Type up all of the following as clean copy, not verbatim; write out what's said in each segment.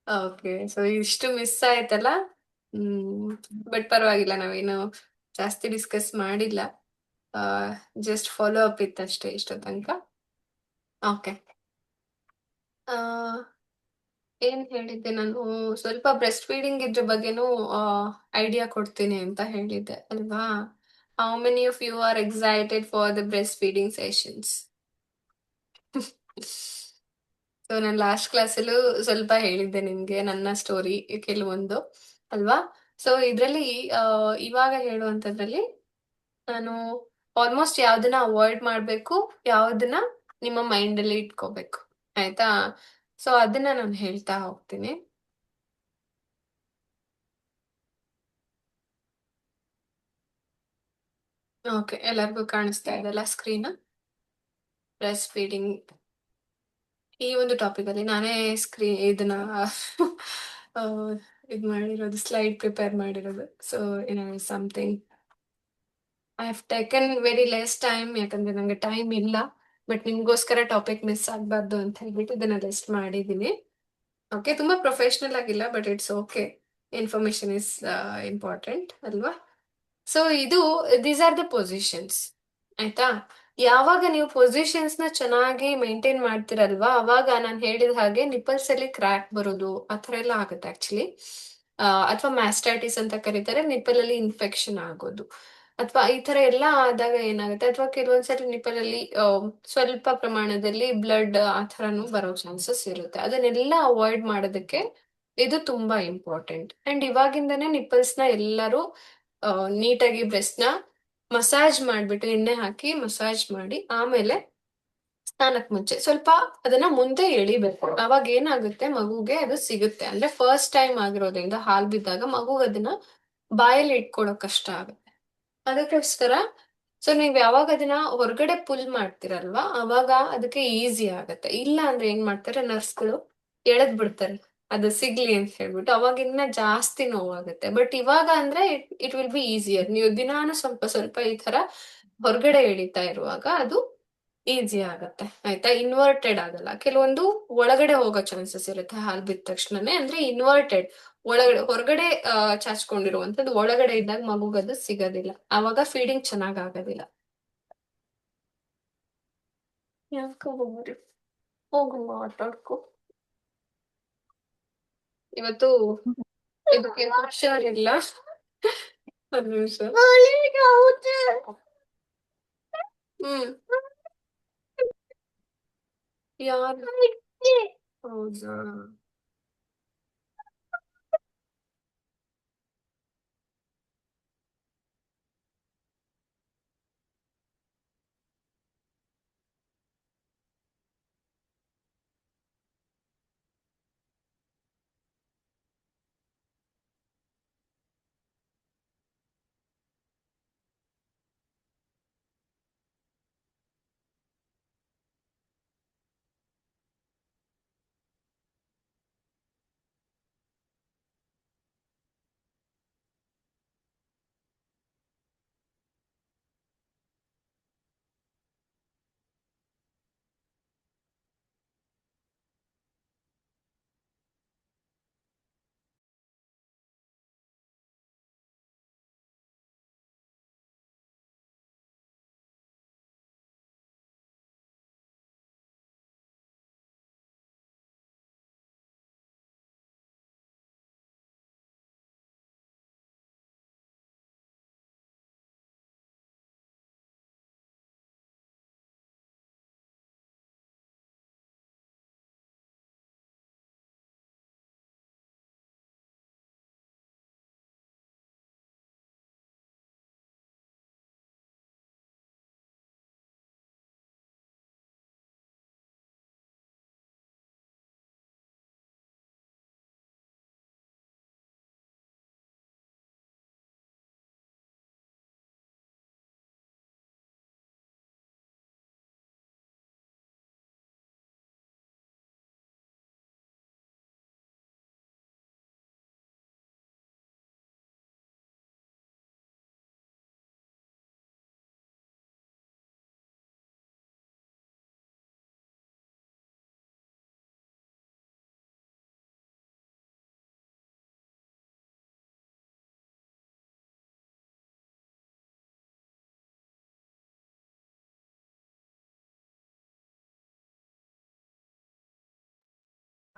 Okay, so ಇಷ್ಟು miss ಆಯ್ತಲ್ಲ. ಹ್ಮ್. But ಪರವಾಗಿಲ್ಲ, ನಾವೇನು ಜಾಸ್ತಿ ಡಿಸ್ಕಸ್ ಮಾಡಿಲ್ಲ. ಜಸ್ಟ್ ಫಾಲೋ ಅಪ್ ಇತ್ತಷ್ಟೇ ಇಷ್ಟೋ ತನಕ. ಓಕೆ. ಏನ್ ಹೇಳಿದ್ದೆ ನಾನು? ಸ್ವಲ್ಪ ಬ್ರೆಸ್ಟ್ ಫೀಡಿಂಗ್ ಇದ್ರ ಬಗ್ಗೆನೂ ಐಡಿಯಾ ಕೊಡ್ತೀನಿ ಅಂತ ಹೇಳಿದ್ದೆ ಅಲ್ವಾ? How many of you are excited for the breast feeding sessions? So ನಾನು ಲಾಸ್ಟ್ ಕ್ಲಾಸಲ್ಲೂ ಸ್ವಲ್ಪ ಹೇಳಿದ್ದೆ ನಿಮ್ಗೆ ನನ್ನ ಸ್ಟೋರಿ ಕೆಲವೊಂದು, ಅಲ್ವಾ? ಸೊ ಇದ್ರಲ್ಲಿ ಇವಾಗ ಹೇಳುವಂತದ್ರಲ್ಲಿ ನಾನು ಆಲ್ಮೋಸ್ಟ್ ಯಾವ್ದನ್ನ ಅವಾಯ್ಡ್ ಮಾಡ್ಬೇಕು, ಯಾವ್ದನ್ನ ನಿಮ್ಮ ಮೈಂಡ್ ಅಲ್ಲಿ ಇಟ್ಕೋಬೇಕು, ಆಯ್ತಾ? ಸೊ ಅದನ್ನ ನಾನು ಹೇಳ್ತಾ ಹೋಗ್ತೀನಿ. ಓಕೆ, ಎಲ್ಲರಿಗೂ ಕಾಣಿಸ್ತಾ ಇದೆಲ್ಲ ಸ್ಕ್ರೀನ್? ಬ್ರೆಸ್ಟ್ ಫೀಡಿಂಗ್ ಈ ಒಂದು ಟಾಪಿಕ್ ಅಲ್ಲಿ ನಾನೇ ಇದನ್ನ ಆ, ಇದ್ ಮಾಡಿರೋದು, ಸ್ಲೈಡ್ ಪ್ರಿಪೇರ್ ಮಾಡಿರೋದು. So something I have taken very less time, ಯಾಕಂದ್ರೆ ನಂಗೆ ಟೈಮ್ ಇಲ್ಲ. ಬಟ್ ನಿಮ್ಗೋಸ್ಕರ ಟಾಪಿಕ್ ಮಿಸ್ ಆಗ್ಬಾರ್ದು ಅಂತ ಹೇಳ್ಬಿಟ್ಟು ಇದನ್ನ ಲಿಸ್ಟ್ ಮಾಡಿದೀನಿ. ಓಕೆ, ತುಂಬಾ ಪ್ರೊಫೆಷನಲ್ ಆಗಿಲ್ಲ, but it's okay. Information is important ಅಲ್ವಾ? ಸೊ ಇದು ದೀಸ್ ಆರ್ ದ ಪೊಸಿಷನ್ಸ್, ಆಯ್ತಾ? ಯಾವಾಗ ನೀವು ಪೊಸಿಷನ್ಸ್ ನ ಚೆನ್ನಾಗಿ ಮೇಂಟೈನ್ ಮಾಡ್ತಿರಲ್ವಾ, ಅವಾಗ ನಾನು ಹೇಳಿದ ಹಾಗೆ ನಿಪಲ್ಸ್ ಅಲ್ಲಿ ಕ್ರ್ಯಾಕ್ ಬರೋದು ಆ ಥರ ಎಲ್ಲ ಆಗುತ್ತೆ ಆಕ್ಚುಲಿ. ಅಥವಾ ಮ್ಯಾಸ್ಟೈಟಿಸ್ ಅಂತ ಕರೀತಾರೆ, ನಿಪ್ಪಲ್ ಅಲ್ಲಿ ಇನ್ಫೆಕ್ಷನ್ ಆಗೋದು, ಅಥವಾ ಈ ತರ ಎಲ್ಲ ಆದಾಗ ಏನಾಗುತ್ತೆ, ಅಥವಾ ಕೆಲವೊಂದ್ಸರಿ ನಿಪ್ಪಲ್ ಅಲ್ಲಿ ಸ್ವಲ್ಪ ಪ್ರಮಾಣದಲ್ಲಿ ಬ್ಲಡ್ ಆ ಥರನೂ ಬರೋ ಚಾನ್ಸಸ್ ಇರುತ್ತೆ. ಅದನ್ನೆಲ್ಲ ಅವಾಯ್ಡ್ ಮಾಡೋದಕ್ಕೆ ಇದು ತುಂಬಾ ಇಂಪಾರ್ಟೆಂಟ್. ಅಂಡ್ ಇವಾಗಿಂದಾನೇ ನಿಪ್ಪಲ್ಸ್ ನ ಎಲ್ಲರೂ ನೀಟಾಗಿ ಬ್ರೆಸ್ಟ್ ನ ಮಸಾಜ್ ಮಾಡ್ಬಿಟ್ಟು, ಎಣ್ಣೆ ಹಾಕಿ ಮಸಾಜ್ ಮಾಡಿ, ಆಮೇಲೆ ಸ್ನಾನಕ್ ಮುಂಚೆ ಸ್ವಲ್ಪ ಅದನ್ನ ಮುಂದೆ ಎಳಿಬೇಕು. ಅವಾಗ ಏನಾಗುತ್ತೆ, ಮಗುಗೆ ಅದು ಸಿಗುತ್ತೆ. ಅಂದ್ರೆ ಫಸ್ಟ್ ಟೈಮ್ ಆಗಿರೋದ್ರಿಂದ ಹಾಲ್ ಬಿದ್ದಾಗ ಮಗು ಅದನ್ನ ಬಾಯಲ್ಲಿ ಇಟ್ಕೊಳ್ಳೋಕ್ ಕಷ್ಟ ಆಗುತ್ತೆ. ಅದಕ್ಕೋಸ್ಕರ ಸೊ ನೀವ್ ಯಾವಾಗ ಅದನ್ನ ಹೊರಗಡೆ ಪುಲ್ ಮಾಡ್ತೀರಲ್ವಾ, ಅವಾಗ ಅದಕ್ಕೆ ಈಸಿ ಆಗತ್ತೆ. ಇಲ್ಲ ಅಂದ್ರೆ ಏನ್ ಮಾಡ್ತಾರೆ, ನರ್ಸ್ಗಳು ಎಳೆದ್ ಬಿಡ್ತಾರೆ ಅದು ಸಿಗ್ಲಿ ಅಂತ ಹೇಳ್ಬಿಟ್ಟು, ಅವಾಗ ಇನ್ನ ಜಾಸ್ತಿ ನೋವಾಗುತ್ತೆ. ಬಟ್ ಇವಾಗ ಅಂದ್ರೆ ಇಟ್ ವಿಲ್ ಬಿ ಈಸಿಯರ್. ನೀವು ದಿನಾನು ಸ್ವಲ್ಪ ಸ್ವಲ್ಪ ಈ ತರ ಹೊರಗಡೆ ಎಳಿತಾ ಇರುವಾಗ ಅದು ಈಸಿ ಆಗತ್ತೆ, ಆಯ್ತಾ? ಇನ್ವರ್ಟೆಡ್ ಆಗಲ್ಲ. ಕೆಲವೊಂದು ಒಳಗಡೆ ಹೋಗೋ ಚಾನ್ಸಸ್ ಇರುತ್ತೆ ಹಾಲ್ ಬಿದ್ದ ತಕ್ಷಣನೇ, ಅಂದ್ರೆ ಇನ್ವರ್ಟೆಡ್, ಒಳಗಡೆ ಹೊರಗಡೆ ಚಾಚ್ಕೊಂಡಿರುವಂತದ್ದು ಒಳಗಡೆ ಇದ್ದಾಗ ಮಗುಗದು ಸಿಗೋದಿಲ್ಲ, ಆವಾಗ ಫೀಡಿಂಗ್ ಚೆನ್ನಾಗ್ ಆಗೋದಿಲ್ಲ. ಯಾಕ ಹೋಗ್ರಿ, ಹೋಗಮ್ಮ ಆಟಾಡ್ಕೊ. ಇವತ್ತು ಇದಕ್ಕೆ ಹುಷಾರಿಲ್ಲ. ಒಂದ್ ನಿಮಿಷ. ಹ್ಮ್. ಯಾರು? ಹೌದಾ?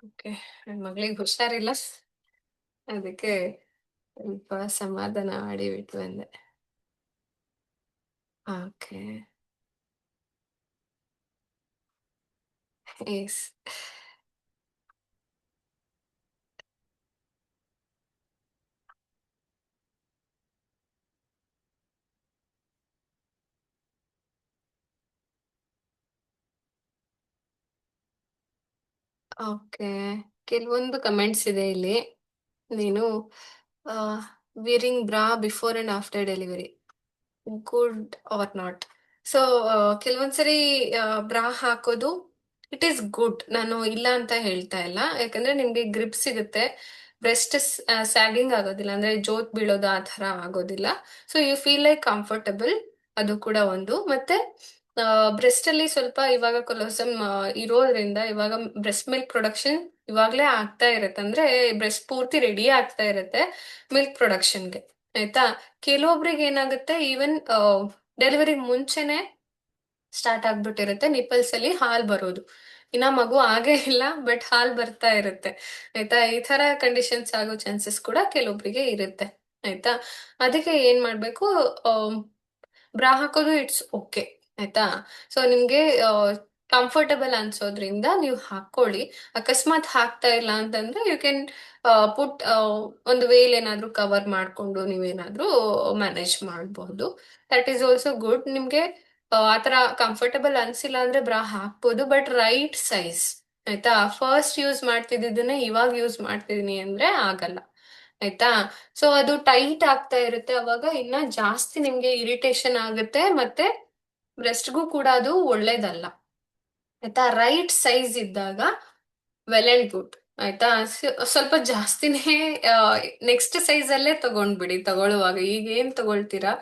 ಓಕೆ. ನನ್ ಮಗಳಿಗೆ ಹುಷಾರಿಲ್ಲ. ಅದಕ್ಕೆ ಸ್ವಲ್ಪ ಸಮಾಧಾನ ಮಾಡಿ ಬಿಟ್ಟು ಬಂದೆ. ಓಕೆ. ಎಸ್. ಓಕೆ. ಕೆಲವೊಂದು ಕಮೆಂಟ್ಸ್ ಇದೆ ಇಲ್ಲಿ. ನೀನು wearing bra before and after delivery good or not? So ಕೆಲವೊಂದ್ಸರಿ ಬ್ರಾ ಹಾಕೋದು ಇಟ್ ಈಸ್ ಗುಡ್. ನಾನು ಇಲ್ಲ ಅಂತ ಹೇಳ್ತಾ ಇಲ್ಲ, ಯಾಕಂದ್ರೆ ನಿಮ್ಗೆ ಗ್ರಿಪ್ ಸಿಗುತ್ತೆ. ಬ್ರೆಸ್ಟ್ ಸ್ಯಾಗಿಂಗ್ ಆಗೋದಿಲ್ಲ, ಅಂದ್ರೆ ಜೋತ್ ಬೀಳೋದು ಆ ತರ ಆಗೋದಿಲ್ಲ. So you feel like comfortable. ಅದು ಕೂಡ ಒಂದು. ಮತ್ತೆ ಬ್ರೆಸ್ಟ್ ಅಲ್ಲಿ ಸ್ವಲ್ಪ ಇವಾಗ ಕೊಲೋಸಮ್ ಇರೋದ್ರಿಂದ ಇವಾಗ ಬ್ರೆಸ್ಟ್ ಮಿಲ್ಕ್ ಪ್ರೊಡಕ್ಷನ್ ಇವಾಗ್ಲೇ ಆಗ್ತಾ ಇರತ್ತೆ. ಅಂದ್ರೆ ಬ್ರೆಸ್ಟ್ ಪೂರ್ತಿ ರೆಡಿ ಆಗ್ತಾ ಇರತ್ತೆ ಮಿಲ್ಕ್ ಪ್ರೊಡಕ್ಷನ್ಗೆ. ಆಯ್ತಾ? ಕೆಲವೊಬ್ರಿಗೆ ಏನಾಗುತ್ತೆ, ಈವನ್ ಡೆಲಿವರಿ ಮುಂಚೆನೆ ಸ್ಟಾರ್ಟ್ ಆಗ್ಬಿಟ್ಟಿರುತ್ತೆ ನಿಪ್ಪಲ್ಸ್ ಅಲ್ಲಿ ಹಾಲ್ ಬರೋದು. ಇನ್ನ ಮಗು ಆಗೇ ಇಲ್ಲ, ಬಟ್ ಹಾಲ್ ಬರ್ತಾ ಇರುತ್ತೆ. ಆಯ್ತಾ? ಈ ತರ ಕಂಡೀಷನ್ಸ್ ಆಗೋ ಚಾನ್ಸಸ್ ಕೂಡ ಕೆಲವೊಬ್ರಿಗೆ ಇರುತ್ತೆ. ಆಯ್ತಾ? ಅದಕ್ಕೆ ಏನ್ ಮಾಡ್ಬೇಕು, ಬ್ರಾ ಹಾಕೋದು ಇಟ್ಸ್ ಓಕೆ. ಆಯ್ತಾ? ಸೊ ನಿಮ್ಗೆ ಕಂಫರ್ಟಬಲ್ ಅನ್ಸೋದ್ರಿಂದ ನೀವು ಹಾಕೊಳ್ಳಿ. ಅಕಸ್ಮಾತ್ ಹಾಕ್ತಾ ಇಲ್ಲ ಅಂತಂದ್ರೆ ಯು ಕ್ಯಾನ್ ಪುಟ್ ಒಂದು ವೇಲ್ ಏನಾದ್ರೂ ಕವರ್ ಮಾಡ್ಕೊಂಡು ನೀವೇನಾದ್ರೂ ಮ್ಯಾನೇಜ್ ಮಾಡಬಹುದು. That is also good. ನಿಮ್ಗೆ ಆತರ ಕಂಫರ್ಟಬಲ್ ಅನ್ಸಿಲ್ಲ ಅಂದ್ರೆ ಬ್ರಾ ಹಾಕ್ಬೋದು, ಬಟ್ ರೈಟ್ ಸೈಜ್. ಆಯ್ತಾ? ಫಸ್ಟ್ ಯೂಸ್ ಮಾಡ್ತಿದ್ದನ್ನೇ ಇವಾಗ ಯೂಸ್ ಮಾಡ್ತಿದೀನಿ ಅಂದ್ರೆ ಆಗಲ್ಲ. ಆಯ್ತಾ? ಸೊ ಅದು ಟೈಟ್ ಆಗ್ತಾ ಇರುತ್ತೆ, ಅವಾಗ ಇನ್ನ ಜಾಸ್ತಿ ನಿಮ್ಗೆ ಇರಿಟೇಷನ್ ಆಗುತ್ತೆ, ಮತ್ತೆ ಬ್ರೆಸ್ಟ್ಗೂ ಕೂಡ ಅದು ಒಳ್ಳೇದಲ್ಲ. ಆಯ್ತಾ? ರೈಟ್ ಸೈಜ್ ಇದ್ದಾಗ ವೆಲ್ ಅಂಡ್ ಗುಡ್. ಆಯ್ತಾ? ಸ್ವಲ್ಪ ಜಾಸ್ತಿನೇ ನೆಕ್ಸ್ಟ್ ಸೈಜ್ ಅಲ್ಲೇ ತಗೊಂಡ್ಬಿಡಿ ತಗೊಳ್ಳುವಾಗ. ಈಗ ಏನ್ ತಗೊಳ್ತೀರಾ,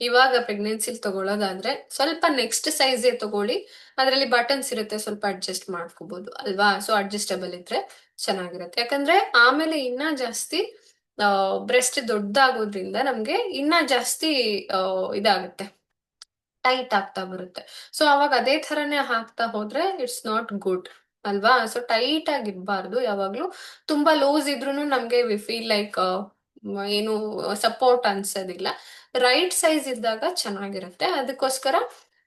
ಇವಾಗ ಪ್ರೆಗ್ನೆನ್ಸಿಲ್ ತಗೊಳ್ಳೋದಾದ್ರೆ ಸ್ವಲ್ಪ ನೆಕ್ಸ್ಟ್ ಸೈಜೇ ತಗೊಳ್ಳಿ. ಅದರಲ್ಲಿ ಬಟನ್ಸ್ ಇರುತ್ತೆ, ಸ್ವಲ್ಪ ಅಡ್ಜಸ್ಟ್ ಮಾಡ್ಕೋಬಹುದು ಅಲ್ವಾ? ಸೊ ಅಡ್ಜಸ್ಟಬಲ್ ಇದ್ರೆ ಚೆನ್ನಾಗಿರುತ್ತೆ. ಯಾಕಂದ್ರೆ ಆಮೇಲೆ ಇನ್ನ ಜಾಸ್ತಿ ಬ್ರೆಸ್ಟ್ ದೊಡ್ಡದಾಗೋದ್ರಿಂದ ನಮ್ಗೆ ಇನ್ನ ಜಾಸ್ತಿ ಇದಾಗುತ್ತೆ, ಟೈಟ್ ಆಗ್ತಾ ಬರುತ್ತೆ. ಸೊ ಅವಾಗ ಅದೇ ಥರನೇ ಹಾಕ್ತಾ ಹೋದ್ರೆ ಇಟ್ಸ್ ನಾಟ್ ಗುಡ್ ಅಲ್ವಾ? ಸೊ ಟೈಟ್ ಆಗಿರ್ಬಾರ್ದು ಯಾವಾಗ್ಲೂ. ತುಂಬಾ ಲೂಸ್ ಇದ್ರೂನು ನಮ್ಗೆ ವಿ ಫೀಲ್ ಲೈಕ್ ಏನು ಸಪೋರ್ಟ್ ಅನ್ಸೋದಿಲ್ಲ. ರೈಟ್ ಸೈಜ್ ಇದ್ದಾಗ ಚೆನ್ನಾಗಿರುತ್ತೆ. ಅದಕ್ಕೋಸ್ಕರ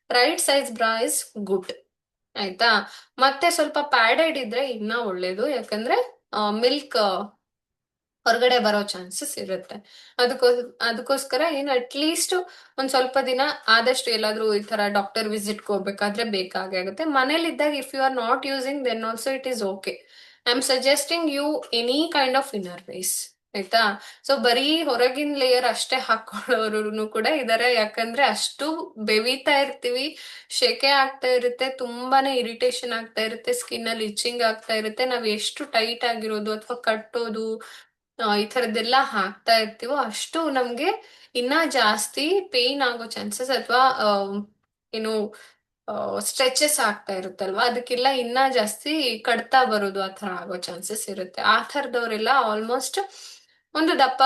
right size bra is good. ಆಯ್ತಾ? ಮತ್ತೆ ಸ್ವಲ್ಪ ಪ್ಯಾಡೆಡ್ ಇದ್ರೆ ಇನ್ನ ಒಳ್ಳೇದು, ಯಾಕಂದ್ರೆ ಮಿಲ್ಕ್ ಹೊರಗಡೆ ಬರೋ ಚಾನ್ಸಸ್ ಇರುತ್ತೆ. ಅದಕ್ಕೋ ಅದಕ್ಕೋಸ್ಕರ ಏನು ಅಟ್ಲೀಸ್ಟ್ ಒಂದ್ ಸ್ವಲ್ಪ ದಿನ ಆದಷ್ಟು ಎಲ್ಲಾದ್ರೂ ಈ ತರ ಡಾಕ್ಟರ್ ವಿಸಿಟ್ ಹೋಗ್ಬೇಕಾದ್ರೆ ಬೇಕಾಗೇ ಆಗುತ್ತೆ. ಮನೇಲಿದ್ದಾಗ if you are not using then also it is okay. I am suggesting you any kind of inner wears. ಆಯ್ತಾ? ಸೊ ಬರೀ ಹೊರಗಿನ ಲೇಯರ್ ಅಷ್ಟೇ ಹಾಕೊಳ್ಳೋರು ಕೂಡ ಇದಾರೆ, ಯಾಕಂದ್ರೆ ಅಷ್ಟು ಬೆವೀತಾ ಇರ್ತೀವಿ, ಶೆಕೆ ಆಗ್ತಾ ಇರುತ್ತೆ, ತುಂಬಾನೇ ಇರಿಟೇಷನ್ ಆಗ್ತಾ ಇರುತ್ತೆ, ಸ್ಕಿನ್ ಅಲ್ಲಿ ಇಚಿಂಗ್ ಆಗ್ತಾ ಇರುತ್ತೆ. ನಾವ್ ಎಷ್ಟು ಟೈಟ್ ಆಗಿರೋದು ಅಥವಾ ಕಟ್ಟೋದು ಈ ತರದ್ದೆಲ್ಲ ಹಾಕ್ತಾ ಇರ್ತೀವೋ ಅಷ್ಟು ನಮ್ಗೆ ಇನ್ನ ಜಾಸ್ತಿ ಪೇನ್ ಆಗೋ ಚಾನ್ಸಸ್, ಅಥವಾ ಏನು ಸ್ಟ್ರೆಚಸ್ ಆಗ್ತಾ ಇರುತ್ತಲ್ವಾ, ಅದಕ್ಕೆಲ್ಲ ಇನ್ನ ಜಾಸ್ತಿ ಕಡ್ತಾ ಬರೋದು ಆ ತರ ಆಗೋ ಚಾನ್ಸಸ್ ಇರುತ್ತೆ. ಆ ಥರದವರೆಲ್ಲ ಆಲ್ಮೋಸ್ಟ್ ಒಂದು ದಪ್ಪ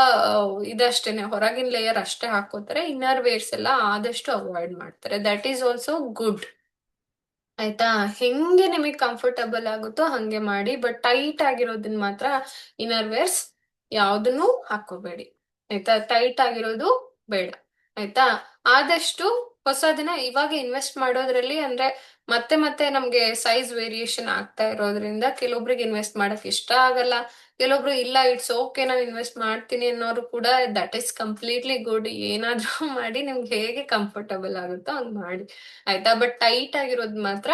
ಇದಷ್ಟೇನೆ ಹೊರಗಿನ ಲೇಯರ್ ಅಷ್ಟೇ ಹಾಕೋತಾರೆ. ಇನ್ನರ್ ವೇರ್ಸ್ ಎಲ್ಲ ಆದಷ್ಟು ಅವಾಯ್ಡ್ ಮಾಡ್ತಾರೆ. That is also good. ಆಯ್ತಾ? ಹೆಂಗೆ ನಿಮಗೆ ಕಂಫರ್ಟಬಲ್ ಆಗುತ್ತೋ ಹಂಗೆ ಮಾಡಿ, ಬಟ್ ಟೈಟ್ ಆಗಿರೋದನ್ನ ಮಾತ್ರ ಇನ್ನರ್ ವೇರ್ಸ್ ಯಾವ್ದನ್ನು ಹಾಕೋಬೇಡಿ. ಆಯ್ತಾ? ಟೈಟ್ ಆಗಿರೋದು ಬೇಡ. ಆಯ್ತಾ? ಆದಷ್ಟು ಹೊಸದನ್ನ ಇವಾಗ ಇನ್ವೆಸ್ಟ್ ಮಾಡೋದ್ರಲ್ಲಿ, ಅಂದ್ರೆ ಮತ್ತೆ ಮತ್ತೆ ನಮ್ಗೆ ಸೈಜ್ ವೇರಿಯೇಷನ್ ಆಗ್ತಾ ಇರೋದ್ರಿಂದ ಕೆಲವೊಬ್ರಿಗೆ ಇನ್ವೆಸ್ಟ್ ಮಾಡಕ್ ಇಷ್ಟ ಆಗಲ್ಲ. ಕೆಲವೊಬ್ರು ಇಲ್ಲ ಇಟ್ಸ್ ಓಕೆ ನಾನು ಇನ್ವೆಸ್ಟ್ ಮಾಡ್ತೀನಿ ಅನ್ನೋರು ಕೂಡ, ದಟ್ ಈಸ್ ಕಂಪ್ಲೀಟ್ಲಿ ಗುಡ್. ಏನಾದ್ರೂ ಮಾಡಿ ನಿಮ್ಗೆ ಹೇಗೆ ಕಂಫರ್ಟಬಲ್ ಆಗುತ್ತೋ ಹಂಗ್ ಮಾಡಿ. ಆಯ್ತಾ? ಬಟ್ ಟೈಟ್ ಆಗಿರೋದ್ ಮಾತ್ರ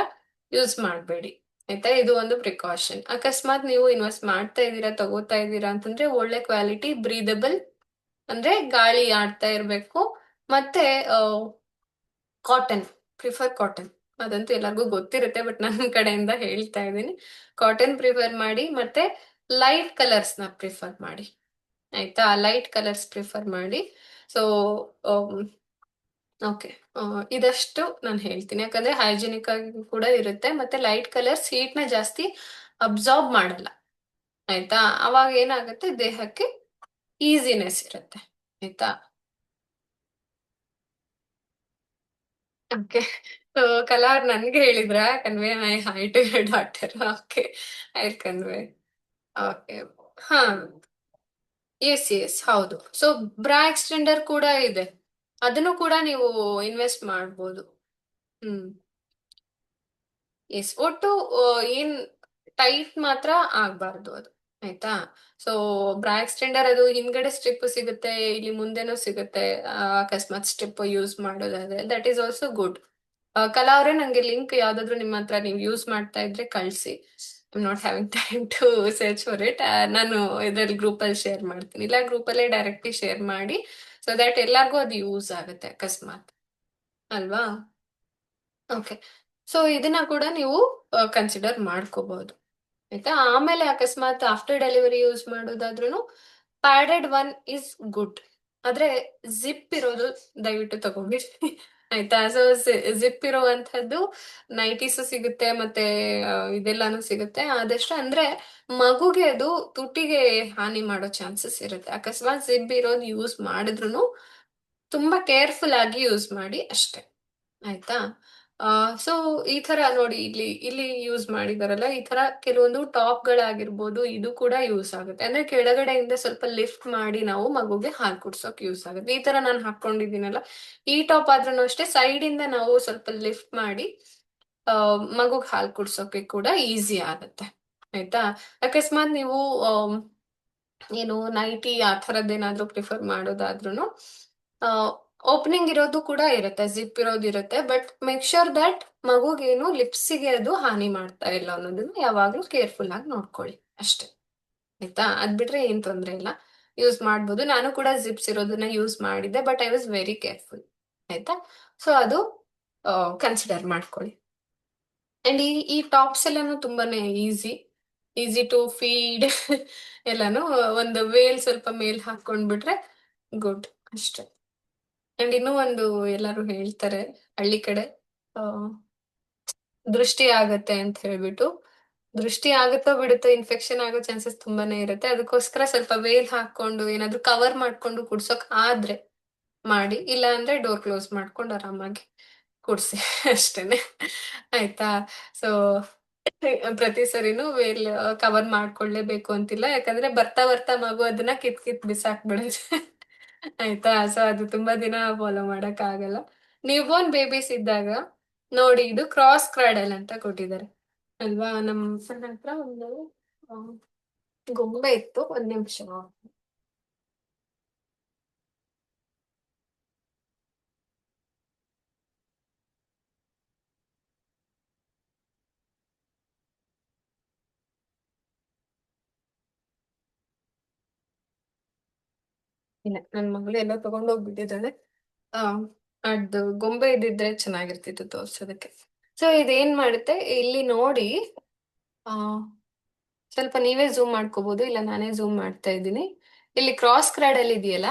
ಯೂಸ್ ಮಾಡಬೇಡಿ. ಆಯ್ತಾ? ಇದು ಒಂದು ಪ್ರಿಕಾಷನ್. ಅಕಸ್ಮಾತ್ ನೀವು ಇನ್ವೆಸ್ಟ್ ಮಾಡ್ತಾ ಇದ್ದೀರಾ, ತಗೋತಾ ಇದ್ದೀರಾ ಅಂತಂದ್ರೆ ಒಳ್ಳೆ ಕ್ವಾಲಿಟಿ ಬ್ರೀದಬಲ್, ಅಂದ್ರೆ ಗಾಳಿ ಆಡ್ತಾ ಇರ್ಬೇಕು. ಮತ್ತೆ ಕಾಟನ್, ಪ್ರಿಫರ್ ಕಾಟನ್. ಅದಂತೂ ಎಲ್ಲರಿಗೂ ಗೊತ್ತಿರುತ್ತೆ, ಬಟ್ ನನ್ನ ಕಡೆಯಿಂದ ಹೇಳ್ತಾ ಇದ್ದೀನಿ. ಕಾಟನ್ ಪ್ರಿಫರ್ ಮಾಡಿ, ಮತ್ತೆ ಲೈಟ್ ಕಲರ್ಸ್ ನ ಪ್ರಿಫರ್ ಮಾಡಿ. ಆಯ್ತಾ? ಲೈಟ್ ಕಲರ್ಸ್ ಪ್ರಿಫರ್ ಮಾಡಿ. So okay. ಇದಷ್ಟು ನಾನು ಹೇಳ್ತೀನಿ, ಯಾಕಂದ್ರೆ ಹೈಜಿನಿಕ್ ಆಗಿ ಕೂಡ ಇರುತ್ತೆ, ಮತ್ತೆ ಲೈಟ್ ಕಲರ್ಸ್ ಹೀಟ್ ನ ಜಾಸ್ತಿ ಅಬ್ಸಾರ್ಬ್ ಮಾಡಲ್ಲ. ಆಯ್ತಾ? ಅವಾಗ ಏನಾಗುತ್ತೆ, ದೇಹಕ್ಕೆ ಈಸಿನೆಸ್ ಇರುತ್ತೆ. ಆಯ್ತಾ? ಓಕೆ. ಕಲರ್ ನನ್ಗೆ ಹೇಳಿದ್ರ convey my hi to daughter? Okay, I convey. Okay. ಹಾ, ಎಸ್ ಎಸ್ ಹೌದು. ಸೊ ಬ್ರಾ ಎಕ್ಸ್ಟೆಂಡರ್ ಕೂಡ ಇದೆ, ಅದನ್ನು ಕೂಡ ನೀವು ಇನ್ವೆಸ್ಟ್ ಮಾಡ್ಬೋದು. ಹ್ಮ್. ಎಸ್, ಒಟ್ಟು ಏನ್ ಟೈಟ್ ಮಾತ್ರ ಆಗ್ಬಾರ್ದು ಅದು. ಆಯ್ತಾ? ಸೊ ಬ್ರಾ ಎಕ್ಸ್ಟೆಂಡರ್ ಅದು ಹಿಂದ್ಗಡೆ ಸ್ಟ್ರಿಪ್ ಸಿಗುತ್ತೆ, ಇಲ್ಲಿ ಮುಂದೆನೂ ಸಿಗುತ್ತೆ. ಅಕಸ್ಮಾತ್ ಸ್ಟ್ರಿಪ್ ಯೂಸ್ ಮಾಡೋದಾದ್ರೆ ದಟ್ ಈಸ್ ಆಲ್ಸೋ ಗುಡ್. ಕಲಾ ಅವರೇ, ನಂಗೆ ಲಿಂಕ್ ಯಾವ್ದಾದ್ರು ನಿಮ್ಮ ಹತ್ರ ನೀವು ಯೂಸ್ ಮಾಡ್ತಾ ಇದ್ರೆ ಕಳ್ಸಿ. I not having time to search for it. ನಾನು ಇದ್ರಲ್ಲಿ ಗ್ರೂಪ್ ಅಲ್ಲಿ ಶೇರ್ ಮಾಡ್ತೀನಿ, ಇಲ್ಲ ಗ್ರೂಪ್ ಅಲ್ಲೇ ಡೈರೆಕ್ಟ್ಲಿ ಶೇರ್ ಮಾಡಿ, ಸೊ ದಟ್ ಎಲ್ಲಾರ್ಗೂ ಅದು ಯೂಸ್ ಆಗುತ್ತೆ ಅಕಸ್ಮಾತ್, ಅಲ್ವಾ? ಓಕೆ. ಸೊ ಇದನ್ನ ಕೂಡ ನೀವು ಕನ್ಸಿಡರ್ ಮಾಡ್ಕೋಬಹುದು. ಆಯ್ತಾ? ಆಮೇಲೆ ಅಕಸ್ಮಾತ್ ಆಫ್ಟರ್ ಡೆಲಿವರಿ ಯೂಸ್ ಮಾಡೋದಾದ್ರೂ ಪ್ಯಾಡೆಡ್ ಒನ್ ಇಸ್ ಗುಡ್. ಆದ್ರೆ ಜಿಪ್ ಇರೋದು ದಯವಿಟ್ಟು ತಗೊಂಡಿರಿ. ಆಯ್ತಾ? ಸೊ ಜಿಪ್ ಇರುವಂತದ್ದು ನೈಟೀಸು ಸಿಗುತ್ತೆ, ಮತ್ತೆ ಇದೆಲ್ಲಾನು ಸಿಗುತ್ತೆ. ಆದಷ್ಟು ಅಂದ್ರೆ ಮಗುಗೆ ಅದು ತುಟಿಗೆ ಹಾನಿ ಮಾಡೋ ಚಾನ್ಸಸ್ ಇರುತ್ತೆ. ಅಕಸ್ಮಾತ್ ಜಿಪ್ ಇರೋದು ಯೂಸ್ ಮಾಡಿದ್ರು ತುಂಬಾ ಕೇರ್ಫುಲ್ ಆಗಿ ಯೂಸ್ ಮಾಡಿ ಅಷ್ಟೇ. ಆಯ್ತಾ? ಸೊ ಈ ತರ ನೋಡಿ, ಇಲ್ಲಿ ಇಲ್ಲಿ ಯೂಸ್ ಮಾಡಿದಾರಲ್ಲ, ಈ ತರ ಕೆಲವೊಂದು ಟಾಪ್ ಗಳಾಗಿರ್ಬೋದು, ಇದು ಕೂಡ ಯೂಸ್ ಆಗುತ್ತೆ. ಅಂದ್ರೆ ಕೆಳಗಡೆಯಿಂದ ಸ್ವಲ್ಪ ಲಿಫ್ಟ್ ಮಾಡಿ ನಾವು ಮಗುಗೆ ಹಾಲು ಕುಡ್ಸೋಕ್ ಯೂಸ್ ಆಗುತ್ತೆ. ಈ ತರ ನಾನು ಹಾಕೊಂಡಿದ್ದೀನಲ್ಲ, ಈ ಟಾಪ್ ಆದ್ರೂ ಅಷ್ಟೇ ಸೈಡ್ ಇಂದ ನಾವು ಸ್ವಲ್ಪ ಲಿಫ್ಟ್ ಮಾಡಿ ಮಗುಗ್ ಹಾಲು ಕುಡ್ಸೋಕೆ ಕೂಡ ಈಸಿ ಆಗುತ್ತೆ. ಆಯ್ತಾ? ಅಕಸ್ಮಾತ್ ನೀವು ಏನು ನೈಟಿ ಆ ಥರದ್ದೇನಾದ್ರೂ ಪ್ರಿಫರ್ ಮಾಡೋದಾದ್ರೂ ಓಪನಿಂಗ್ ಇರೋದು ಕೂಡ ಇರುತ್ತೆ, ಜಿಪ್ ಇರೋದು ಇರುತ್ತೆ. ಬಟ್ ಮೇಕ್ ಶೋರ್ ದಟ್ ಮಗುಗೇನು ಲಿಪ್ಸಿಗೆ ಅದು ಹಾನಿ ಮಾಡ್ತಾ ಇಲ್ಲ ಅನ್ನೋದನ್ನ ಯಾವಾಗ್ಲೂ ಕೇರ್ಫುಲ್ ಆಗಿ ನೋಡ್ಕೊಳ್ಳಿ ಅಷ್ಟೇ. ಆಯ್ತಾ? ಅದ್ ಬಿಟ್ರೆ ಏನ್ ತೊಂದ್ರೆ ಇಲ್ಲ, ಯೂಸ್ ಮಾಡ್ಬೋದು. ನಾನು ಕೂಡ ಜಿಪ್ಸ್ ಇರೋದನ್ನ ಯೂಸ್ ಮಾಡಿದ್ದೆ, but I was very careful. ಆಯ್ತಾ? ಸೊ ಅದು ಕನ್ಸಿಡರ್ ಮಾಡ್ಕೊಳ್ಳಿ. ಅಂಡ್ ಈ ಟಾಪ್ಸ್ ಎಲ್ಲಾನು ತುಂಬಾನೇ ಈಸಿ ಟು ಫೀಡ್. ಎಲ್ಲಾನು ಒಂದು ವೇಲ್ ಸ್ವಲ್ಪ ಮೇಲ್ ಹಾಕೊಂಡ್ಬಿಟ್ರೆ ಗುಡ್ ಅಷ್ಟೇ. ಅಂಡ್ ಇನ್ನೂ ಒಂದು, ಎಲ್ಲರೂ ಹೇಳ್ತಾರೆ ಹಳ್ಳಿ ಕಡೆ ಆ, ದೃಷ್ಟಿ ಆಗತ್ತೆ ಅಂತ ಹೇಳ್ಬಿಟ್ಟು. ದೃಷ್ಟಿ ಆಗುತ್ತೋ ಬಿಡುತ್ತೋ, ಇನ್ಫೆಕ್ಷನ್ ಆಗೋ ಚಾನ್ಸಸ್ ತುಂಬಾನೇ ಇರುತ್ತೆ. ಅದಕ್ಕೋಸ್ಕರ ಸ್ವಲ್ಪ ವೇಲ್ ಹಾಕೊಂಡು ಏನಾದ್ರೂ ಕವರ್ ಮಾಡ್ಕೊಂಡು ಕುಡ್ಸೋಕ್ ಆದ್ರೆ ಮಾಡಿ, ಇಲ್ಲ ಅಂದ್ರೆ ಡೋರ್ ಕ್ಲೋಸ್ ಮಾಡ್ಕೊಂಡು ಆರಾಮಾಗಿ ಕುಡ್ಸಿ. ಅಷ್ಟೇನೆ. ಆಯ್ತಾ? ಸೊ ಪ್ರತಿ ಸರಿನೂ ವೇಲ್ ಕವರ್ ಮಾಡ್ಕೊಳ್ಳೇಬೇಕು ಅಂತಿಲ್ಲ, ಯಾಕಂದ್ರೆ ಬರ್ತಾ ಬರ್ತಾ ಮಗು ಅದನ್ನ ಕಿತ್ ಬಿಸಾಕ್ಬಿಡುತ್ತೆ. ಆಯ್ತಾ? ಸೊ ಅದು ತುಂಬಾ ದಿನ ಫಾಲೋ ಮಾಡಕ್ ಆಗಲ್ಲ. ನ್ಯೂ ಬೋರ್ನ್ ಬೇಬೀಸ್ ಇದ್ದಾಗ ನೋಡಿ, ಇದು ಕ್ರಾಸ್ ಕ್ರಾಡಲ್ ಅಂತ ಕೊಟ್ಟಿದ್ದಾರೆ ಅಲ್ವಾ? ನಮ್ಮ ನನ್ನ ಹತ್ರ ಒಂದು ಆ, ಗೊಂಬೆ ಇತ್ತು, ಒಂದ್ ನಿಮಿಷ. ಇಲ್ಲ, ನನ್ ಮಗಳು ಎಲ್ಲ ತಗೊಂಡು ಹೋಗ್ಬಿಟ್ಟಿದ್ದಾಳೆ. ಆ ಅದ್ ಗೊಂಬೆ ಇದ್ದಿದ್ರೆ ಚೆನ್ನಾಗಿರ್ತಿತ್ತು ತೋರ್ಸೋದಕ್ಕೆ. ಸೊ ಇದೇನ್ ಮಾಡುತ್ತೆ, ಇಲ್ಲಿ ನೋಡಿ, ಆ ಸ್ವಲ್ಪ ನೀವೇ ಝೂಮ್ ಮಾಡ್ಕೋಬಹುದು, ಇಲ್ಲ ನಾನೇ ಝೂಮ್ ಮಾಡ್ತಾ ಇದ್ದೀನಿ. ಇಲ್ಲಿ ಕ್ರಾಸ್ ಕ್ರಾಡಲ್ ಇದೆಯಲ್ಲ,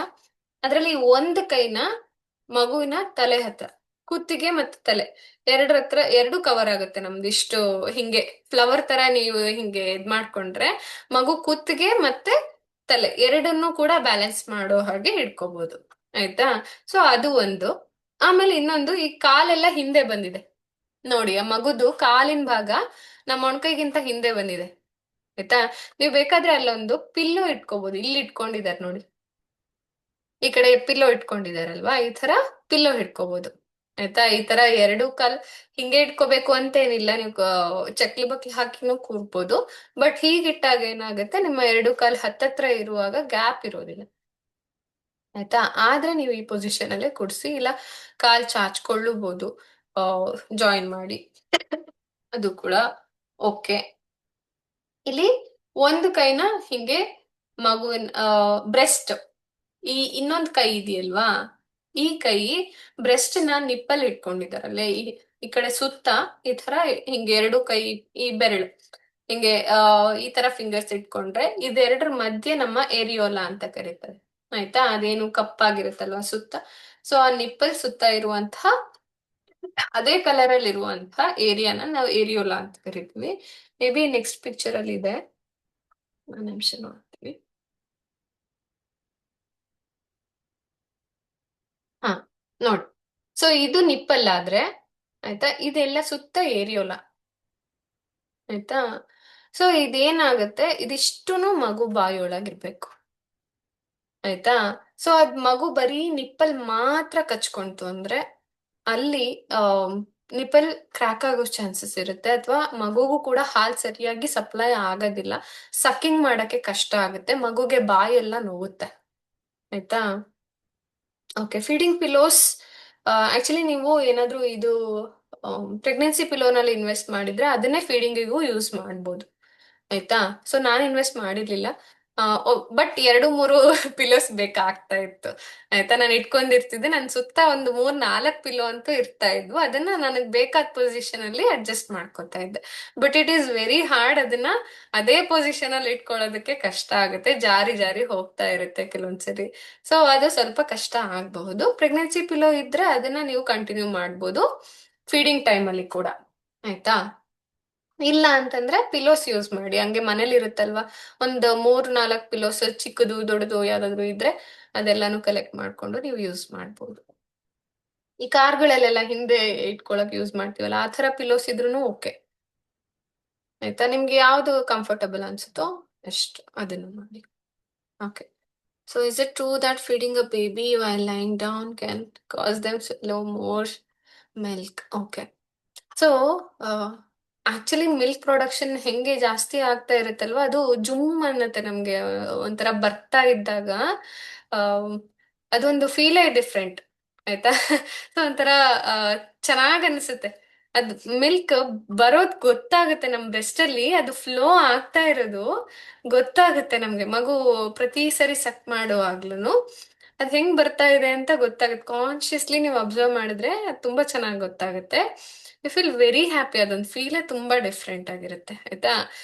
ಅದ್ರಲ್ಲಿ ಒಂದ್ ಕೈನ ಮಗುವಿನ ತಲೆ ಹತ್ರ, ಕುತ್ತಿಗೆ ಮತ್ತು ತಲೆ ಎರಡರ ಹತ್ರ ಎರಡು ಕವರ್ ಆಗುತ್ತೆ ನಮ್ದು. ಇಷ್ಟು ಹಿಂಗೆ ಫ್ಲವರ್ ತರ ನೀವು ಹಿಂಗೆ ಇದ್ ಮಾಡ್ಕೊಂಡ್ರೆ ಮಗು ಕುತ್ತಿಗೆ ಮತ್ತೆ ತಲೆ ಎರಡನ್ನೂ ಕೂಡ ಬ್ಯಾಲೆನ್ಸ್ ಮಾಡೋ ಹಾಗೆ ಹಿಡ್ಕೋಬಹುದು. ಆಯ್ತಾ? ಸೊ ಅದು ಒಂದು. ಆಮೇಲೆ ಇನ್ನೊಂದು, ಈ ಕಾಲೆಲ್ಲ ಹಿಂದೆ ಬಂದಿದೆ ನೋಡಿ, ಆ ಮಗುದು ಕಾಲಿನ ಭಾಗ ನಮ್ಮ ಮೊಣಕೈಗಿಂತ ಹಿಂದೆ ಬಂದಿದೆ. ಆಯ್ತಾ? ನೀವು ಬೇಕಾದ್ರೆ ಅಲ್ಲೊಂದು ಪಿಲ್ಲೋ ಇಟ್ಕೋಬಹುದು. ಇಲ್ಲಿ ಇಟ್ಕೊಂಡಿದ್ದಾರೆ ನೋಡಿ, ಈ ಕಡೆ ಪಿಲ್ಲೋ ಇಟ್ಕೊಂಡಿದಾರಲ್ವಾ, ಈ ತರ ಪಿಲ್ಲೋ ಇಟ್ಕೋಬಹುದು. ಆಯ್ತಾ? ಈ ತರ ಎರಡು ಕಾಲ್ ಹಿಂಗೆ ಇಟ್ಕೋಬೇಕು ಅಂತೇನಿಲ್ಲ, ನೀವು ಚಕ್ಲಿ ಬಕ್ಲಿ ಹಾಕಿನೂ ಕೂರ್ಬೋದು. ಬಟ್ ಹೀಗಿಟ್ಟಾಗ ಏನಾಗುತ್ತೆ, ನಿಮ್ಮ ಎರಡು ಕಾಲ್ ಹತ್ತತ್ರ ಇರುವಾಗ ಗ್ಯಾಪ್ ಇರೋದಿಲ್ಲ. ಆಯ್ತಾ? ಆದ್ರೆ ನೀವು ಈ ಪೊಸಿಷನ್ ಅಲ್ಲೇ ಕುಡ್ಸಿ, ಇಲ್ಲ ಕಾಲ್ ಚಾಚ್ಕೊಳ್ಳಬಹುದು ಜಾಯಿನ್ ಮಾಡಿ, ಅದು ಕೂಡ ಓಕೆ. ಇಲ್ಲಿ ಒಂದು ಕೈನ ಹಿಂಗೆ ಮಗುವಿನ ಬ್ರೆಸ್ಟ್, ಈ ಇನ್ನೊಂದು ಕೈ ಇದೆಯಲ್ವಾ, ಈ ಕೈ ಬ್ರೆಸ್ಟ್ ನ ನಿಪ್ಪಲ್ ಇಟ್ಕೊಂಡಿದಾರಲ್ಲೇ, ಈ ಕಡೆ ಸುತ್ತ ಈ ತರ ಹಿಂಗೆ ಎರಡು ಕೈ, ಈ ಬೆರಳು ಹಿಂಗೆ ಈ ತರ ಫಿಂಗರ್ಸ್ ಇಟ್ಕೊಂಡ್ರೆ ಇದೆರಡರ ಮಧ್ಯೆ ನಮ್ಮ ಏರಿಯೋಲಾ ಅಂತ ಕರೀತಾರೆ. ಆಯ್ತಾ? ಅದೇನು ಕಪ್ಪಾಗಿರುತ್ತಲ್ವಾ ಸುತ್ತ, ಸೊ ಆ ನಿಪ್ಪಲ್ ಸುತ್ತ ಇರುವಂತಹ ಅದೇ ಕಲರ್ ಅಲ್ಲಿ ಇರುವಂತಹ ಏರಿಯಾನ ನಾವು ಏರಿಯೋಲಾ ಅಂತ ಕರಿತೀವಿ. ಮೇ ಬಿ ನೆಕ್ಸ್ಟ್ ಪಿಕ್ಚರ್ ಅಲ್ಲಿ ಇದೆ, ಒಂದ್ ನಿಮಿಷ ನೋಡ್ತೀವಿ. ಹಾ, ನೋಡಿ. ಸೊ ಇದು ನಿಪ್ಪಲ್ ಆದ್ರೆ, ಆಯ್ತಾ, ಇದೆಲ್ಲ ಸುತ್ತ ಏರಿಯೋಲಾ. ಆಯ್ತಾ? ಸೊ ಇದೇನಾಗುತ್ತೆ, ಇದಿಷ್ಟುನು ಮಗು ಬಾಯಿಯೊಳಗಿರ್ಬೇಕು. ಆಯ್ತಾ? ಸೊ ಅದ್ ಮಗು ಬರೀ ನಿಪ್ಪಲ್ ಮಾತ್ರ ಕಚ್ಕೊಂತು ಅಂದ್ರೆ ಅಲ್ಲಿ ನಿಪ್ಪಲ್ ಕ್ರ್ಯಾಕ್ ಆಗೋ ಚಾನ್ಸಸ್ ಇರುತ್ತೆ, ಅಥವಾ ಮಗುಗೂ ಕೂಡ ಹಾಲ್ ಸರಿಯಾಗಿ ಸಪ್ಲೈ ಆಗೋದಿಲ್ಲ, ಸಕ್ಕಿಂಗ್ ಮಾಡಕ್ಕೆ ಕಷ್ಟ ಆಗುತ್ತೆ, ಮಗುಗೆ ಬಾಯೆಲ್ಲ ನೋವುತ್ತೆ. ಆಯ್ತಾ? ಓಕೆ, ಫೀಡಿಂಗ್ ಪಿಲೋಸ್ ಆಕ್ಚುಲಿ ನೀವು ಏನಾದ್ರೂ ಇದು ಪ್ರೆಗ್ನೆನ್ಸಿ ಪಿಲೋನಲ್ಲಿ ಇನ್ವೆಸ್ಟ್ ಮಾಡಿದ್ರೆ ಅದನ್ನೇ ಫೀಡಿಂಗಿಗೂ ಯೂಸ್ ಮಾಡ್ಬೋದು. ಆಯ್ತಾ? ಸೊ ನಾನು ಇನ್ವೆಸ್ಟ್ ಮಾಡಿರ್ಲಿಲ್ಲ, ಬಟ್ 2-3 ಪಿಲೋಸ್ ಬೇಕಾಗ್ತಾ ಇತ್ತು. ಆಯ್ತಾ? ನಾನು ಇಟ್ಕೊಂಡಿರ್ತಿದ್ದೆ, ನನ್ ಸುತ್ತ ಒಂದು 3-4 ಪಿಲೋ ಅಂತೂ ಇರ್ತಾ ಇದ್ವು, ಅದನ್ನ ನನಗೆ ಬೇಕಾದ ಪೊಸಿಷನ್ ಅಲ್ಲಿ ಅಡ್ಜಸ್ಟ್ ಮಾಡ್ಕೊತಾ ಇದ್ದೆ. But it is very hard, ಅದನ್ನ ಅದೇ ಪೊಸಿಷನ್ ಅಲ್ಲಿ ಇಟ್ಕೊಳ್ಳೋದಕ್ಕೆ ಕಷ್ಟ ಆಗುತ್ತೆ, ಜಾರಿ ಜಾರಿ ಹೋಗ್ತಾ ಇರುತ್ತೆ ಕೆಲವೊಂದ್ಸರಿ. ಸೊ ಅದು ಸ್ವಲ್ಪ ಕಷ್ಟ ಆಗಬಹುದು. ಪ್ರೆಗ್ನೆನ್ಸಿ ಪಿಲೋ ಇದ್ರೆ ಅದನ್ನ ನೀವು ಕಂಟಿನ್ಯೂ ಮಾಡ್ಬೋದು ಫೀಡಿಂಗ್ ಟೈಮ್ ಅಲ್ಲಿ ಕೂಡ. ಆಯ್ತಾ? ಇಲ್ಲ ಅಂತಂದ್ರೆ ಪಿಲೋಸ್ ಯೂಸ್ ಮಾಡಿ, ಹಂಗೆ ಮನೇಲಿ ಇರುತ್ತಲ್ವಾ, ಒಂದು 3-4 ಪಿಲೋಸ್ ಚಿಕ್ಕದು ದೊಡ್ಡದು ಯಾವ್ದಾದ್ರು ಇದ್ರೆ ಅದೆಲ್ಲಾನು ಕಲೆಕ್ಟ್ ಮಾಡ್ಕೊಂಡು ನೀವು ಯೂಸ್ ಮಾಡ್ಬೋದು. ಈ ಕಾರ್ಗಳಲ್ಲೆಲ್ಲ ಹಿಂದೆ ಇಟ್ಕೊಳಕ್ ಯೂಸ್ ಮಾಡ್ತೀವಲ್ಲ, ಆ ತರ ಪಿಲೋಸ್ ಇದ್ರೂ ಓಕೆ. ಆಯ್ತಾ? ನಿಮ್ಗೆ ಯಾವ್ದು ಕಂಫರ್ಟಬಲ್ ಅನ್ಸುತ್ತೋ ಅಷ್ಟು ಅದನ್ನು ಮಾಡಿ. Okay. So is it true that feeding a baby while lying down can cause them slow more milk? Okay. So actually milk production ಹೆಂಗೆ ಜಾಸ್ತಿ ಆಗ್ತಾ ಇರುತ್ತಲ್ವಾ, ಅದು ಜುಮ್ ಅನ್ನತ್ತೆ ನಮ್ಗೆ, ಒಂಥರ ಬರ್ತಾ ಇದ್ದಾಗ ಆಮ್, ಅದೊಂದು ಫೀಲೇ ಡಿಫ್ರೆಂಟ್. ಆಯ್ತಾ? ಸೊ ಒಂಥರ ಚೆನ್ನಾಗ್ ಅನ್ಸುತ್ತೆ. ಅದ್ ಮಿಲ್ಕ್ ಬರೋದ್ ಗೊತ್ತಾಗುತ್ತೆ ನಮ್ ಬ್ರೆಸ್ಟ್ ಅಲ್ಲಿ, ಅದು ಫ್ಲೋ ಆಗ್ತಾ ಇರೋದು ಗೊತ್ತಾಗುತ್ತೆ ನಮ್ಗೆ, ಮಗು ಪ್ರತಿ ಸರಿ ಸಕ್ ಮಾಡುವಾಗ್ಲೂ ಅದ್ ಹೆಂಗ್ ಬರ್ತಾ ಇದೆ ಅಂತ ಗೊತ್ತಾಗುತ್ತೆ. ಕಾನ್ಶಿಯಸ್ಲಿ ನೀವು ಅಬ್ಸರ್ವ್ ಮಾಡಿದ್ರೆ ಅದು ತುಂಬಾ ಚೆನ್ನಾಗಿ ಗೊತ್ತಾಗುತ್ತೆ. ಯು ಫೀಲ್ ವೆರಿ ಹ್ಯಾಪಿ, ಅದೊಂದು ಫೀಲೇ ತುಂಬಾ ಡಿಫ್ರೆಂಟ್ ಆಗಿರುತ್ತೆ. ಆಯ್ತಾ?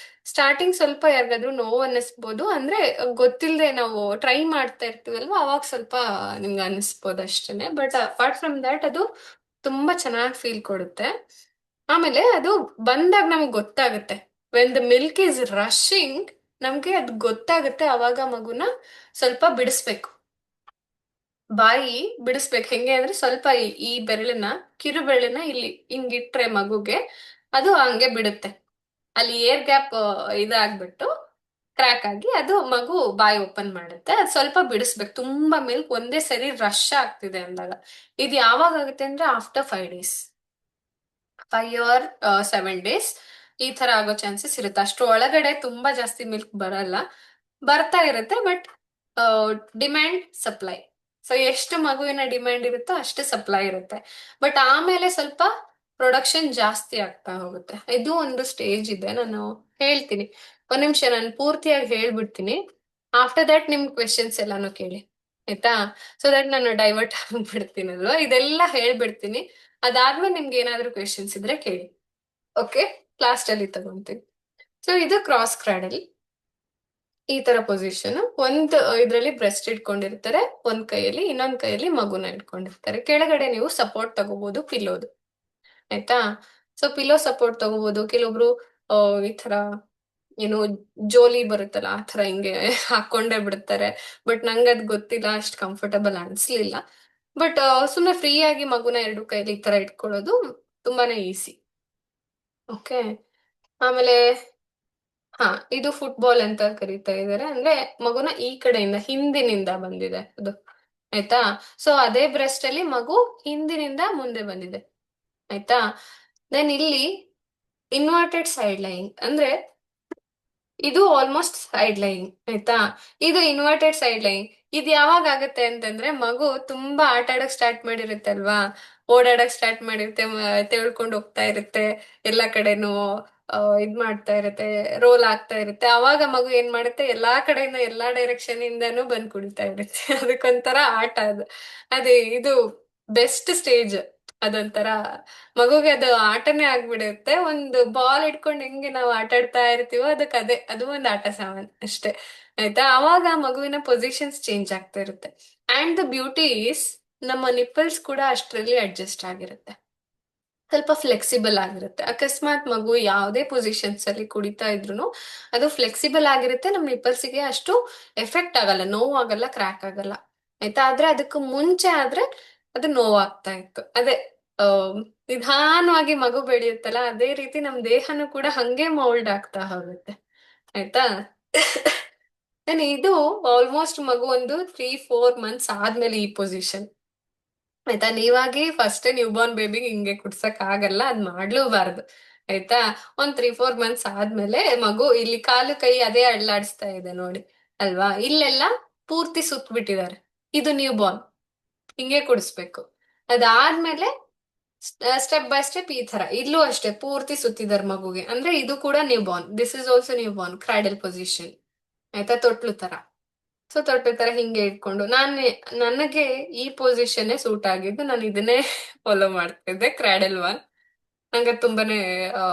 ಸ್ಟಾರ್ಟಿಂಗ್ ಸ್ವಲ್ಪ ಯಾರಿಗಾದ್ರೂ ನೋವು ಅನ್ನಿಸ್ಬೋದು, ಅಂದ್ರೆ ಗೊತ್ತಿಲ್ಲದೆ ನಾವು ಟ್ರೈ ಮಾಡ್ತಾ ಇರ್ತೀವಲ್ವಾ, ಅವಾಗ ಸ್ವಲ್ಪ ನಿಮ್ಗೆ ಅನ್ನಿಸ್ಬೋದು ಅಷ್ಟೇನೆ. ಬಟ್ ಅಪಾರ್ಟ್ ಫ್ರಮ್ ದ್ಯಾಟ್ ಅದು ತುಂಬಾ ಚೆನ್ನಾಗಿ ಫೀಲ್ ಕೊಡುತ್ತೆ. ಆಮೇಲೆ ಅದು ಬಂದಾಗ ನಮ್ಗೆ ಗೊತ್ತಾಗುತ್ತೆ, when the milk is rushing, ನಮ್ಗೆ ಅದು ಗೊತ್ತಾಗುತ್ತೆ. ಅವಾಗ ಮಗುನ ಸ್ವಲ್ಪ ಬಿಡಿಸ್ಬೇಕು, ಬಾಯಿ ಬಿಡಿಸ್ಬೇಕು. ಹೆಂಗೆ ಅಂದ್ರೆ ಸ್ವಲ್ಪ ಈ ಬೆರಳನ್ನ, ಕಿರು ಬೆರಳನ್ನ ಇಲ್ಲಿ ಹಿಂಗಿಟ್ರೆ ಮಗುಗೆ ಅದು ಹಂಗೆ ಬಿಡುತ್ತೆ. ಅಲ್ಲಿ ಏರ್ ಗ್ಯಾಪ್ ಇದಾಗ್ಬಿಟ್ಟು ಕ್ರ್ಯಾಕ್ ಆಗಿ ಅದು ಮಗು ಬಾಯಿ ಓಪನ್ ಮಾಡುತ್ತೆ. ಅದು ಸ್ವಲ್ಪ ಬಿಡಿಸ್ಬೇಕು. ತುಂಬಾ ಮಿಲ್ಕ್ ಒಂದೇ ಸರಿ ರಶ್ ಆಗ್ತಿದೆ ಅಂದಾಗ. ಇದು ಯಾವಾಗ ಆಗುತ್ತೆ ಅಂದ್ರೆ ಆಫ್ಟರ್ 5 days, 5 or 7 days ಈ ತರ ಆಗೋ ಚಾನ್ಸಸ್ ಇರುತ್ತೆ. ಅಷ್ಟು ಒಳಗಡೆ ತುಂಬಾ ಜಾಸ್ತಿ ಮಿಲ್ಕ್ ಬರಲ್ಲ, ಬರ್ತಾ ಇರುತ್ತೆ. ಬಟ್ ಡಿಮ್ಯಾಂಡ್ ಸಪ್ಲೈ, ಸೊ ಎಷ್ಟು ಮಗುವಿನ ಡಿಮ್ಯಾಂಡ್ ಇರುತ್ತೋ ಅಷ್ಟು ಸಪ್ಲೈ ಇರುತ್ತೆ. ಬಟ್ ಆಮೇಲೆ ಸ್ವಲ್ಪ ಪ್ರೊಡಕ್ಷನ್ ಜಾಸ್ತಿ ಆಗ್ತಾ ಹೋಗುತ್ತೆ. ಇದು ಒಂದು ಸ್ಟೇಜ್ ಇದೆ, ನಾನು ಹೇಳ್ತೀನಿ. ಒಂದ್ ನಿಮಿಷ ನಾನು ಪೂರ್ತಿಯಾಗಿ ಹೇಳ್ಬಿಡ್ತೀನಿ, ಆಫ್ಟರ್ ದಟ್ ನಿಮ್ ಕ್ವೆಶನ್ಸ್ ಎಲ್ಲಾನು ಕೇಳಿ. ಆಯ್ತಾ? ಸೊ ದಟ್ ನಾನು ಡೈವರ್ಟ್ ಆಗ್ಬಿಡ್ತೀನಲ್ವಾ, ಇದೆಲ್ಲ ಹೇಳ್ಬಿಡ್ತೀನಿ. ಅದಾದ್ಮೇಲೆ ನಿಮ್ಗೆ ಏನಾದ್ರೂ ಕ್ವೆಶನ್ಸ್ ಇದ್ರೆ ಕೇಳಿ. ಓಕೆ, ಲಾಸ್ಟ್ ಅಲ್ಲಿ ತಗೊಂತೀನಿ. ಸೊ ಇದು ಕ್ರಾಸ್ ಕ್ರಾಡಲ್, ಈ ತರ ಪೊಸಿಷನ್. ಒಂದ್ ಇದ್ರಲ್ಲಿ ಬ್ರೆಸ್ಟ್ ಇಟ್ಕೊಂಡಿರ್ತಾರೆ ಒಂದ್ ಕೈಯಲ್ಲಿ, ಇನ್ನೊಂದ್ ಕೈಯಲ್ಲಿ ಮಗುನ ಇಟ್ಕೊಂಡಿರ್ತಾರೆ. ಕೆಳಗಡೆ ನೀವು ಸಪೋರ್ಟ್ ತಗೋಬಹುದು ಪಿಲ್ಲೋದು. ಆಯ್ತಾ? ಸೊ ಪಿಲ್ಲೋ ಸಪೋರ್ಟ್ ತಗೋಬಹುದು. ಕೆಲವೊಬ್ರು ಈ ತರ ಏನು ಜೋಲಿ ಬರುತ್ತಲ್ಲ ಆ ತರ ಹಿಂಗೆ ಹಾಕೊಂಡೇ ಬಿಡ್ತಾರೆ. ಬಟ್ ನಂಗೆ ಅದ್ ಗೊತ್ತಿಲ್ಲ, ಅಷ್ಟು ಕಂಫರ್ಟಬಲ್ ಅನ್ಸ್ಲಿಲ್ಲ. ಬಟ್ ಸುಮ್ಮನೆ ಫ್ರೀ ಆಗಿ ಮಗುನ ಎರಡು ಕೈಲಿ ಈ ತರ ಇಟ್ಕೊಳ್ಳೋದು ತುಂಬಾನೇ ಈಸಿ. ಓಕೆ. ಆಮೇಲೆ ಹಾ, ಇದು ಫುಟ್ಬಾಲ್ ಅಂತ ಕರೀತಾ ಇದಾರೆ, ಅಂದ್ರೆ ಮಗುನ ಈ ಕಡೆಯಿಂದ ಹಿಂದಿನಿಂದ ಬಂದಿದೆ ಅದು. ಆಯ್ತಾ? ಸೊ ಅದೇ ಬ್ರೆಸ್ಟ್ ಅಲ್ಲಿ ಮಗು ಹಿಂದಿನಿಂದ ಮುಂದೆ ಬಂದಿದೆ. ಆಯ್ತಾ? ದೆನ್ ಇಲ್ಲಿ ಇನ್ವರ್ಟೆಡ್ ಸೈಡ್ ಲೈನ್, ಅಂದ್ರೆ ಇದು ಆಲ್ಮೋಸ್ಟ್ ಸೈಡ್ ಲೈನ್. ಆಯ್ತಾ? ಇದು ಇನ್ವರ್ಟೆಡ್ ಸೈಡ್ ಲೈನ್. ಇದು ಯಾವಾಗ ಆಗುತ್ತೆ ಅಂತಂದ್ರೆ ಮಗು ತುಂಬಾ ಆಟ ಆಡಕ್ ಸ್ಟಾರ್ಟ್ ಮಾಡಿರುತ್ತಲ್ವಾ, ಓಡಾಡಕ್ ಸ್ಟಾರ್ಟ್ ಮಾಡಿರುತ್ತೆ, ತೆಳ್ಕೊಂಡು ಹೋಗ್ತಾ ಇರುತ್ತೆ, ಎಲ್ಲಾ ಕಡೆನೂ ಇದ್ ಮಾಡ್ತಾ ಇರುತ್ತೆ, ರೋಲ್ ಆಗ್ತಾ ಇರುತ್ತೆ. ಅವಾಗ ಮಗು ಏನ್ ಮಾಡುತ್ತೆ, ಎಲ್ಲಾ ಕಡೆಯಿಂದ ಎಲ್ಲಾ ಡೈರೆಕ್ಷನ್ ಇಂದಾನು ಬಂದ್ ಕುಡಿತಾ ಇರುತ್ತೆ. ಅದಕ್ಕೊಂಥರ ಆಟ ಅದು. ಅದೇ ಇದು ಬೆಸ್ಟ್ ಸ್ಟೇಜ್. ಅದೊಂಥರ ಮಗುಗೆ ಅದು ಆಟನೇ ಆಗ್ಬಿಡುತ್ತೆ. ಒಂದು ಬಾಲ್ ಇಟ್ಕೊಂಡು ಹೆಂಗೆ ನಾವು ಆಟ ಆಡ್ತಾ ಇರ್ತೀವೋ ಅದಕ್ಕೆ ಅದು ಒಂದು ಆಟ ಸಾಮಾನ್ ಅಷ್ಟೇ. ಆಯ್ತಾ? ಅವಾಗ ಮಗುವಿನ ಪೊಸಿಷನ್ಸ್ ಚೇಂಜ್ ಆಗ್ತಾ ಇರುತ್ತೆ. ಅಂಡ್ ದ ಬ್ಯೂಟಿ ಈಸ್ ನಮ್ಮ ನಿಪ್ಪಲ್ಸ್ ಕೂಡ ಅಷ್ಟರಲ್ಲಿ ಅಡ್ಜಸ್ಟ್ ಆಗಿರುತ್ತೆ, ಸ್ವಲ್ಪ ಫ್ಲೆಕ್ಸಿಬಲ್ ಆಗಿರುತ್ತೆ. ಅಕಸ್ಮಾತ್ ಮಗು ಯಾವುದೇ ಪೊಸಿಷನ್ಸ್ ಅಲ್ಲಿ ಕುಡಿತಾ ಇದ್ರು ಅದು ಫ್ಲೆಕ್ಸಿಬಲ್ ಆಗಿರುತ್ತೆ. ನಮ್ಮ ನಿಪ್ಪಲ್ಸಿಗೆ ಅಷ್ಟು ಎಫೆಕ್ಟ್ ಆಗಲ್ಲ, ನೋವು ಆಗಲ್ಲ, ಕ್ರ್ಯಾಕ್ ಆಗಲ್ಲ. ಆಯ್ತಾ? ಆದ್ರೆ ಅದಕ್ಕೂ ಮುಂಚೆ ಆದ್ರೆ ಅದು ನೋವಾಗ್ತಾ ಇತ್ತು. ಅದೇ ಆ ನಿಧಾನವಾಗಿ ಮಗು ಬೆಳೆಯುತ್ತಲ್ಲ, ಅದೇ ರೀತಿ ನಮ್ ದೇಹನೂ ಕೂಡ ಹಂಗೆ ಮೌಲ್ಡ್ ಆಗ್ತಾ ಹೋಗುತ್ತೆ. ಆಯ್ತಾ. ಇದು ಆಲ್ಮೋಸ್ಟ್ ಮಗು ಒಂದು 3-4 ಮಂತ್ಸ್ ಆದ್ಮೇಲೆ ಈ ಪೊಸಿಷನ್. ಆಯ್ತಾ, ನೀವಾಗಿ ಫಸ್ಟ್ ನ್ಯೂ ಬಾರ್ನ್ ಬೇಬಿಗೆ ಹಿಂಗೆ ಕುಡ್ಸಕ್ ಆಗಲ್ಲ, ಅದ್ ಮಾಡ್ಲೂಬಾರ್ದು. ಆಯ್ತಾ, ಒಂದ್ 3-4 ಮಂತ್ಸ್ ಆದ್ಮೇಲೆ ಮಗು ಇಲ್ಲಿ ಕಾಲು ಕೈ ಅದೇ ಅಳ್ಳಾಡಿಸ್ತಾ ಇದೆ ನೋಡಿ, ಅಲ್ವಾ, ಇಲ್ಲೆಲ್ಲ ಪೂರ್ತಿ ಸುತ್ತ ಬಿಟ್ಟಿದ್ದಾರೆ. ಇದು ನ್ಯೂ ಬಾರ್ನ್, ಹಿಂಗೆ ಕುಡಿಸ್ಬೇಕು. ಅದಾದ್ಮೇಲೆ ಸ್ಟೆಪ್ ಬೈ ಸ್ಟೆಪ್ ಈ ತರ ಇಲ್ಲೂ ಅಷ್ಟೇ ಪೂರ್ತಿ ಸುತ್ತಿದಾರೆ ಮಗುಗೆ, ಅಂದ್ರೆ ಇದು ಕೂಡ new born, this is also new born, cradle position. ಆಯ್ತಾ, ತೊಟ್ಲು ತರ. ಸೊ ತೊಟ್ಲು ತರ ಹಿಂಗೆ ಇಟ್ಕೊಂಡು ನನಗೆ ಈ ಪೊಸಿಷನ್ ಸೂಟ್ ಆಗಿದ್ದು, ನಾನು ಇದನ್ನೇ ಫಾಲೋ ಮಾಡ್ತಿದ್ದೆ, ಕ್ರಾಡಲ್ ಒನ್. ನಂಗೆ ತುಂಬಾನೇ ಆ,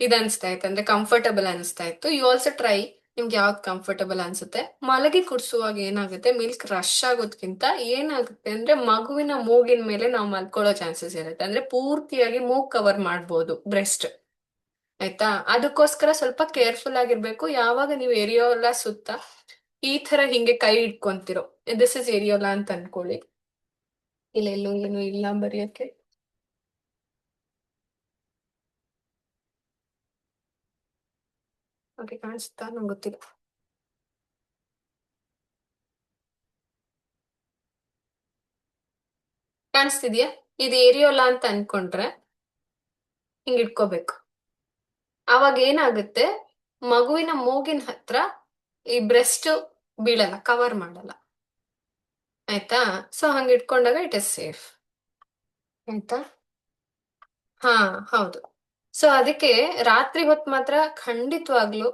ಇದ್ ಅನ್ಸ್ತಾ ಇತ್ತು, ಅಂದ್ರೆ ಕಂಫರ್ಟಬಲ್ ಅನ್ಸ್ತಾ ಇತ್ತು. ಯು ಆಲ್ಸೋ ಟ್ರೈ, ನಿಮ್ಗೆ ಯಾವ್ದು ಕಂಫರ್ಟಬಲ್ ಅನ್ಸುತ್ತೆ. ಮಲಗಿ ಕುಡ್ಸುವಾಗ ಏನಾಗುತ್ತೆ, ಮಿಲ್ಕ್ ರಶ್ ಆಗೋದ್ಕಿಂತ ಏನಾಗುತ್ತೆ ಅಂದ್ರೆ ಮಗುವಿನ ಮೂಗಿನ ಮೇಲೆ ನಾವು ಮಲ್ಕೊಳ್ಳೋ ಚಾನ್ಸಸ್ ಇರುತ್ತೆ, ಅಂದ್ರೆ ಪೂರ್ತಿಯಾಗಿ ಮೂಗ್ ಕವರ್ ಮಾಡ್ಬೋದು ಬ್ರೆಸ್ಟ್. ಆಯ್ತಾ, ಅದಕ್ಕೋಸ್ಕರ ಸ್ವಲ್ಪ ಕೇರ್ಫುಲ್ ಆಗಿರ್ಬೇಕು. ಯಾವಾಗ ನೀವು ಏರಿಯೋಲಾ ಸುತ್ತ ಈ ತರ ಹಿಂಗೆ ಕೈ ಇಟ್ಕೊಂತಿರೋ, ದಿಸ್ ಇಸ್ ಏರಿಯೋಲಾ ಅಂತ ಅನ್ಕೊಳ್ಳಿ. ಇಲ್ಲ ಎಲ್ಲೂ ಏನು ಇಲ್ಲ ಬರೆಯಕ್ಕೆ. ಓಕೆ, ಕಾಣಿಸ್ತಾ, ನಂಗೆ ಗೊತ್ತಿಲ್ಲ. ಕಾಣಿಸ್ತಿದ್ಯಾ? ಇದು ಏರಿಯೋಲಾ ಅಂತ ಅನ್ಕೊಂಡ್ರೆ ಹಿಂಗ್ ಇಟ್ಕೋಬೇಕು. ಅವಾಗ ಏನಾಗುತ್ತೆ, ಮಗುವಿನ ಮೂಗಿನ ಹತ್ರ ಈ ಬ್ರೆಸ್ಟ್ ಬೀಳಲ್ಲ, ಕವರ್ ಮಾಡಲ್ಲ. ಆಯ್ತಾ, ಸೊ ಹಂಗ ಇಟ್ಕೊಂಡಾಗ ಇಟ್ ಇಸ್ ಸೇಫ್. ಆಯ್ತಾ. ಹಾ, ಹೌದು. ಸೊ ಅದಕ್ಕೆ ರಾತ್ರಿ ಹೊತ್ತು ಮಾತ್ರ ಖಂಡಿತವಾಗ್ಲು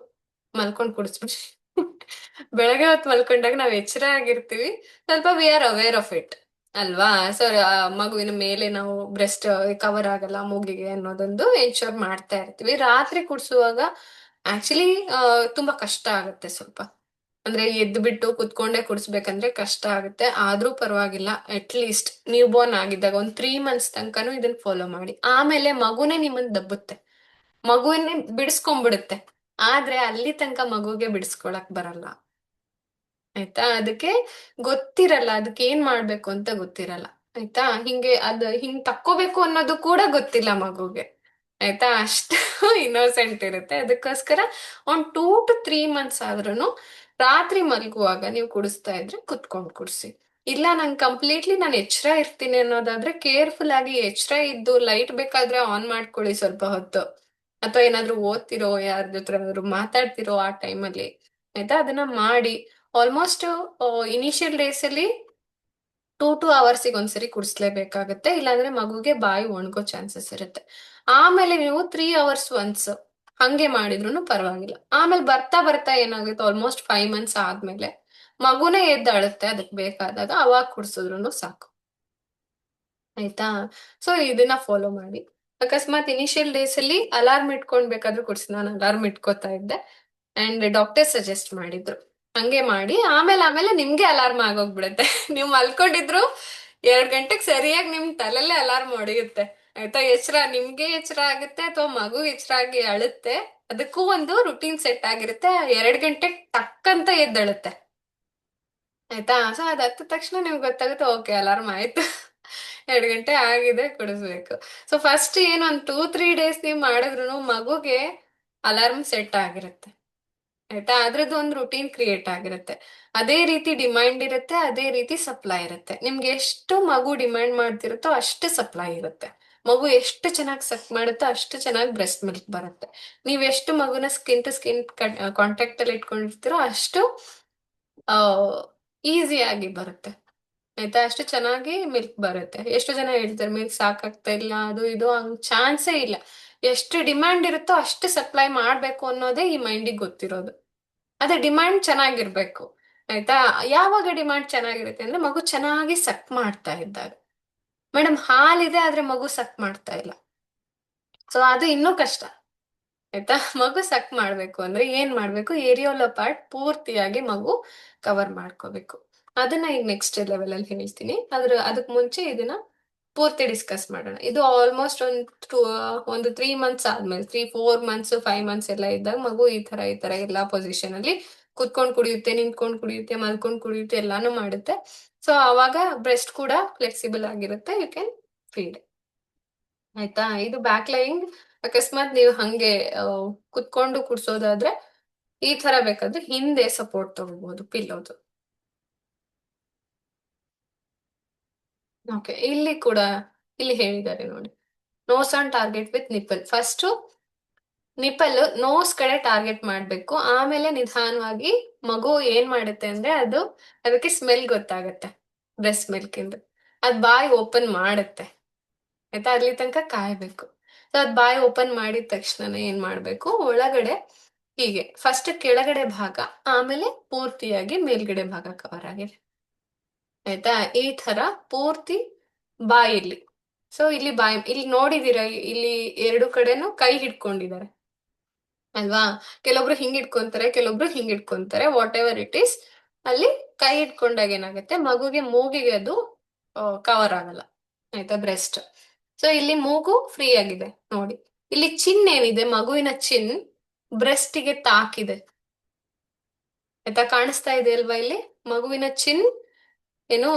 ಮಲ್ಕೊಂಡ್ ಕುಡಿಸ್ಬಿಡಿ. ಬೆಳಗ್ಗೆ ಹೊತ್ತು ಮಲ್ಕೊಂಡಾಗ ನಾವ್ ಎಚ್ಚರ ಆಗಿರ್ತೀವಿ, ಸ್ವಲ್ಪ we are aware of it, ಅಲ್ವಾ. ಸೊ ಮಗುವಿನ ಮೇಲೆ ನಾವು ಬ್ರೆಸ್ಟ್ ಕವರ್ ಆಗಲ್ಲ ಮೂಗಿಗೆ ಅನ್ನೋದೊಂದು ಎನ್ಶೋರ್ ಮಾಡ್ತಾ ಇರ್ತೀವಿ. ರಾತ್ರಿ ಕುಡ್ಸುವಾಗ ಆಕ್ಚುಲಿ ತುಂಬಾ ಕಷ್ಟ ಆಗುತ್ತೆ ಸ್ವಲ್ಪ, ಅಂದ್ರೆ ಎದ್ದು ಬಿಟ್ಟು ಕುತ್ಕೊಂಡೇ ಕುಡಿಸ್ಬೇಕಂದ್ರೆ ಕಷ್ಟ ಆಗುತ್ತೆ. ಆದ್ರೂ ಪರವಾಗಿಲ್ಲ, ಅಟ್ ಲೀಸ್ಟ್ ನ್ಯೂ ಬೋರ್ನ್ ಆಗಿದ್ದಾಗ ಒಂದ್ 3 ಮಂತ್ಸ್ ತನಕನೂ ಇದನ್ನ ಫಾಲೋ ಮಾಡಿ. ಆಮೇಲೆ ಮಗುನೇ ನಿಮ್ಮನ್ ದಬ್ಬುತ್ತೆ, ಮಗುವನ್ನೇ ಬಿಡಿಸ್ಕೊಂಡ್ಬಿಡುತ್ತೆ. ಆದ್ರೆ ಅಲ್ಲಿ ತನಕ ಮಗುಗೆ ಬಿಡಿಸ್ಕೊಳಕ್ ಬರಲ್ಲ. ಆಯ್ತಾ, ಅದಕ್ಕೆ ಗೊತ್ತಿರಲ್ಲ, ಅದಕ್ಕೆ ಏನ್ ಮಾಡ್ಬೇಕು ಅಂತ ಗೊತ್ತಿರಲ್ಲ. ಆಯ್ತಾ, ಹಿಂಗೆ ಅದ್ ಹಿಂಗ್ ತಕ್ಕೋಬೇಕು ಅನ್ನೋದು ಕೂಡ ಗೊತ್ತಿಲ್ಲ ಮಗುಗೆ. ಆಯ್ತಾ, ಅಷ್ಟು ಇನ್ನೋಸೆಂಟ್ ಇರುತ್ತೆ. ಅದಕ್ಕೋಸ್ಕರ ಒಂದ್ 2 to 3 ಮಂತ್ಸ್ ಆದ್ರೂನು ರಾತ್ರಿ ಮಲ್ಗುವಾಗ ನೀವು ಕುಡಿಸ್ತಾ ಇದ್ರೆ ಕುತ್ಕೊಂಡ್ ಕುಡ್ಸಿ. ಇಲ್ಲ, ನಂಗೆ ಕಂಪ್ಲೀಟ್ಲಿ ನಾನು ಎಚ್ಚರ ಇರ್ತೀನಿ ಅನ್ನೋದಾದ್ರೆ ಕೇರ್ಫುಲ್ ಆಗಿ ಎಚ್ಚರ ಇದ್ದು ಲೈಟ್ ಬೇಕಾದ್ರೆ ಆನ್ ಮಾಡ್ಕೊಳ್ಳಿ ಸ್ವಲ್ಪ ಹೊತ್ತು, ಅಥವಾ ಏನಾದ್ರೂ ಓದ್ತಿರೋ ಯಾರ ಜೊತೆ ಮಾತಾಡ್ತಿರೋ ಆ ಟೈಮಲ್ಲಿ. ಆಯ್ತಾ, ಅದನ್ನ ಮಾಡಿ. ಆಲ್ಮೋಸ್ಟ್ ಇನಿಷಿಯಲ್ ಡೇಸ್ ಅಲ್ಲಿ 2-2 ಅವರ್ಸಿಗೆ ಒಂದ್ಸರಿ ಕುಡಿಸ್ಲೇಬೇಕಾಗತ್ತೆ, ಇಲ್ಲಾಂದ್ರೆ ಮಗುಗೆ ಬಾಯಿ ಒಣಗೋ ಚಾನ್ಸಸ್ ಇರುತ್ತೆ. ಆಮೇಲೆ ನೀವು 3 ಅವರ್ಸ್ ಒನ್ಸ್ ಹಂಗೆ ಮಾಡಿದ್ರು ಪರವಾಗಿಲ್ಲ. ಆಮೇಲೆ ಬರ್ತಾ ಬರ್ತಾ ಏನಾಗುತ್ತೆ, ಆಲ್ಮೋಸ್ಟ್ 5 ಮಂತ್ಸ್ ಆದ್ಮೇಲೆ ಮಗುನೇ ಎದ್ದು ಅಳುತ್ತೆ, ಅದಕ್ಕೆ ಬೇಕಾದಾಗ ಅವಾಗ ಕುಡ್ಸಿದ್ರು ಸಾಕು. ಆಯ್ತಾ, ಸೊ ಇದನ್ನ ಫಾಲೋ ಮಾಡಿ. ಅಕಸ್ಮಾತ್ ಇನಿಷಿಯಲ್ ಡೇಸ್ ಅಲ್ಲಿ ಅಲಾರ್ಮ್ ಇಟ್ಕೊಂಡ್ ಬೇಕಾದ್ರೂ ಕುಡ್ಸಿ, ನಾನು ಅಲಾರ್ಮ್ ಇಟ್ಕೋತಾ ಇದ್ದೆ ಅಂಡ್ ಡಾಕ್ಟರ್ ಸಜೆಸ್ಟ್ ಮಾಡಿದ್ರು ಹಂಗೆ ಮಾಡಿ. ಆಮೇಲೆ ಆಮೇಲೆ ನಿಮ್ಗೆ ಅಲಾರ್ಮ್ ಆಗೋಗ್ಬಿಡುತ್ತೆ. ನೀವು ಮಲ್ಕೊಂಡಿದ್ರು 2 ಗಂಟೆಗೆ ಸರಿಯಾಗಿ ನಿಮ್ ತಲೆಲ್ಲೇ ಅಲಾರ್ಮ್ ಹೊಡೆಯುತ್ತೆ. ಆಯ್ತಾ, ಎಚ್ಚರ ನಿಮ್ಗೆ ಎಚ್ಚರ ಆಗುತ್ತೆ ಅಥವಾ ಮಗು ಎಚ್ಚರ ಆಗಿ ಅಳುತ್ತೆ, ಅದಕ್ಕೂ ಒಂದು ರುಟೀನ್ ಸೆಟ್ ಆಗಿರುತ್ತೆ. 2 ಗಂಟೆಗೆ ಟಕ್ಕಂತ ಎದ್ದಳುತ್ತೆ. ಆಯ್ತಾ, ಸೊ ಅದ್ ಹತ್ತ ತಕ್ಷಣ ನಿಮ್ಗೆ ಗೊತ್ತಾಗುತ್ತೆ, ಓಕೆ ಅಲಾರ್ಮ್ ಆಯ್ತು. 2 ಗಂಟೆ ಆಗಿದೆ, ಕುಡಿಸ್ಬೇಕು. ಸೊ ಫಸ್ಟ್ ಏನು ಒಂದು 2-3 ಡೇಸ್ ನೀವು ಮಾಡಿದ್ರು ಮಗುಗೆ ಅಲಾರ್ಮ್ ಸೆಟ್ ಆಗಿರುತ್ತೆ. ಆಯ್ತಾ, ಅದ್ರದ್ದು ಒಂದು ರುಟೀನ್ ಕ್ರಿಯೇಟ್ ಆಗಿರುತ್ತೆ. ಅದೇ ರೀತಿ ಡಿಮ್ಯಾಂಡ್ ಇರುತ್ತೆ, ಅದೇ ರೀತಿ ಸಪ್ಲೈ ಇರುತ್ತೆ. ನಿಮ್ಗೆ ಎಷ್ಟು ಮಗು ಡಿಮ್ಯಾಂಡ್ ಮಾಡ್ತಿರುತ್ತೋ ಅಷ್ಟು ಸಪ್ಲೈ ಇರುತ್ತೆ. ಮಗು ಎಷ್ಟು ಚೆನ್ನಾಗಿ ಸಕ್ ಮಾಡುತ್ತೋ ಅಷ್ಟು ಚೆನ್ನಾಗಿ ಬ್ರೆಸ್ಟ್ ಮಿಲ್ಕ್ ಬರುತ್ತೆ. ನೀವ್ ಎಷ್ಟು ಮಗುನ ಸ್ಕಿನ್ ಟು ಸ್ಕಿನ್ ಕಾಂಟ್ಯಾಕ್ಟ್ ಅಲ್ಲಿ ಇಟ್ಕೊಂಡಿರ್ತೀರೋ ಅಷ್ಟು ಈಸಿ ಆಗಿ ಬರುತ್ತೆ. ಆಯ್ತಾ, ಅಷ್ಟು ಚೆನ್ನಾಗಿ ಮಿಲ್ಕ್ ಬರುತ್ತೆ. ಎಷ್ಟು ಜನ ಹೇಳ್ತಾರೆ ಮಿಲ್ಕ್ ಸಾಕಾಗ್ತಾ ಇಲ್ಲ, ಅದು ಇದು, ಹಂಗ್ ಚಾನ್ಸೇ ಇಲ್ಲ. ಎಷ್ಟು ಡಿಮ್ಯಾಂಡ್ ಇರುತ್ತೋ ಅಷ್ಟು ಸಪ್ಲೈ ಮಾಡ್ಬೇಕು ಅನ್ನೋದೇ ಈ ಮೈಂಡಿಗೆ ಗೊತ್ತಿರೋದು. ಅದೇ ಡಿಮ್ಯಾಂಡ್ ಚೆನ್ನಾಗಿರ್ಬೇಕು. ಆಯ್ತಾ, ಯಾವಾಗ ಡಿಮ್ಯಾಂಡ್ ಚೆನ್ನಾಗಿರುತ್ತೆ ಅಂದ್ರೆ ಮಗು ಚೆನ್ನಾಗಿ ಸಕ್ ಮಾಡ್ತಾ ಇದ್ದಾಗ. ಮೇಡಮ್ ಹಾಲಿದೆ ಆದ್ರೆ ಮಗು ಸಕ್ ಮಾಡ್ತಾ ಇಲ್ಲ, ಸೊ ಅದು ಇನ್ನೂ ಕಷ್ಟ. ಆಯ್ತಾ, ಮಗು ಸಕ್ ಮಾಡ್ಬೇಕು ಅಂದ್ರೆ ಏನ್ ಮಾಡ್ಬೇಕು, ಏರಿಯೋಲ ಪಾರ್ಟ್ ಪೂರ್ತಿಯಾಗಿ ಮಗು ಕವರ್ ಮಾಡ್ಕೋಬೇಕು. ಅದನ್ನ ಈಗ ನೆಕ್ಸ್ಟ್ ಲೆವೆಲ್ ಅಲ್ಲಿ ಹೇಳ್ತೀನಿ. ಅದಕ್ ಮುಂಚೆ ಇದನ್ನ ಪೂರ್ತಿ ಡಿಸ್ಕಸ್ ಮಾಡೋಣ. ಇದು ಆಲ್ಮೋಸ್ಟ್ ಒಂದು 3 ಮಂತ್ಸ್ ಆದ್ಮೇಲೆ, 3-4 ಮಂತ್ಸ್ 5 ಮಂತ್ಸ್ ಎಲ್ಲ ಇದ್ದಾಗ ಮಗು ಈ ತರ ಎಲ್ಲಾ ಪೊಸಿಷನ್ ಅಲ್ಲಿ ಕುತ್ಕೊಂಡ್ ಕುಡಿಯುತ್ತೆ, ನಿಂತ್ಕೊಂಡ್ ಕುಡಿಯುತ್ತೆ, ಮಲ್ಕೊಂಡ್ ಕುಡಿಯುತ್ತೆ, ಎಲ್ಲಾನು ಮಾಡುತ್ತೆ. ಸೊ ಅವಾಗ ಬ್ರೆಸ್ಟ್ ಕೂಡ ಫ್ಲೆಕ್ಸಿಬಲ್ ಆಗಿರುತ್ತೆ, ಯು ಕ್ಯಾನ್ ಫೀಡ್. ಆಯ್ತಾ, ಇದು ಬ್ಯಾಕ್ ಲೈಯಿಂಗ್. ಅಕಸ್ಮಾತ್ ನೀವು ಹಂಗೆ ಕುತ್ಕೊಂಡು ಕುಡ್ಸೋದಾದ್ರೆ ಈ ತರ ಬೇಕಾದ್ರೆ ಹಿಂದೆ ಸಪೋರ್ಟ್ ತಗೋಬಹುದು ಪಿಲ್ಲೋದು. ಓಕೆ, ಇಲ್ಲಿ ಕೂಡ ಇಲ್ಲಿ ಹೇಳಿದ್ದಾರೆ ನೋಡಿ, nose on target with nipple. First nipple nose ಕಡೆ ಟಾರ್ಗೆಟ್ ಮಾಡ್ಬೇಕು, ಆಮೇಲೆ ನಿಧಾನವಾಗಿ ಮಗು ಏನ್ ಮಾಡುತ್ತೆ ಅಂದ್ರೆ ಅದಕ್ಕೆ ಸ್ಮೆಲ್ ಗೊತ್ತಾಗತ್ತೆ, ಬ್ರೆಸ್ಟ್ ಮಿಲ್ಕ್ ಇಂದ. ಅದ್ ಬಾಯಿ ಓಪನ್ ಮಾಡುತ್ತೆ, ಆಯ್ತಾ, ಅಲ್ಲಿ ತನಕ ಕಾಯ್ಬೇಕು. ಸೊ ಅದ್ ಬಾಯಿ ಓಪನ್ ಮಾಡಿದ ತಕ್ಷಣ ಏನ್ ಮಾಡ್ಬೇಕು, ಒಳಗಡೆ ಹೀಗೆ ಫಸ್ಟ್ ಕೆಳಗಡೆ ಭಾಗ, ಆಮೇಲೆ ಪೂರ್ತಿಯಾಗಿ ಮೇಲ್ಗಡೆ ಭಾಗ ಕವರ್ ಆಗಿದೆ, ಆಯ್ತಾ. ಈ ತರ ಪೂರ್ತಿ ಬಾಯಲ್ಲಿ. ಸೊ ಇಲ್ಲಿ ಬಾಯಿ, ಇಲ್ಲಿ ನೋಡಿದೀರ, ಇಲ್ಲಿ ಎರಡು ಕಡೆನೂ ಕೈ ಹಿಡ್ಕೊಂಡಿದ್ದಾರೆ ಅಲ್ವಾ. ಕೆಲವೊಬ್ರು ಹಿಂಗ್ ಇಟ್ಕೊಂತಾರೆ, ಕೆಲವೊಬ್ರು ಹಿಂಗ್ ಇಟ್ಕೊಂತಾರೆ, ವಾಟ್ ಎವರ್ ಇಟ್ ಈಸ್. ಅಲ್ಲಿ ಕೈ ಇಟ್ಕೊಂಡಾಗ ಏನಾಗುತ್ತೆ, ಮಗುಗೆ ಮೂಗಿಗೆ ಅದು ಕವರ್ ಆಗಲ್ಲ, ಆಯ್ತಾ, ಬ್ರೆಸ್ಟ್. ಸೊ ಇಲ್ಲಿ ಮೂಗು ಫ್ರೀ ಆಗಿದೆ ನೋಡಿ. ಇಲ್ಲಿ ಚಿನ್ ಏನಿದೆ, ಮಗುವಿನ ಚಿನ್ ಬ್ರೆಸ್ಟಿಗೆ ತಾಕಿದೆ, ಆಯ್ತಾ, ಕಾಣಿಸ್ತಾ ಇದೆ ಅಲ್ವಾ ಇಲ್ಲಿ. ಮಗುವಿನ ಚಿನ್ ಏನು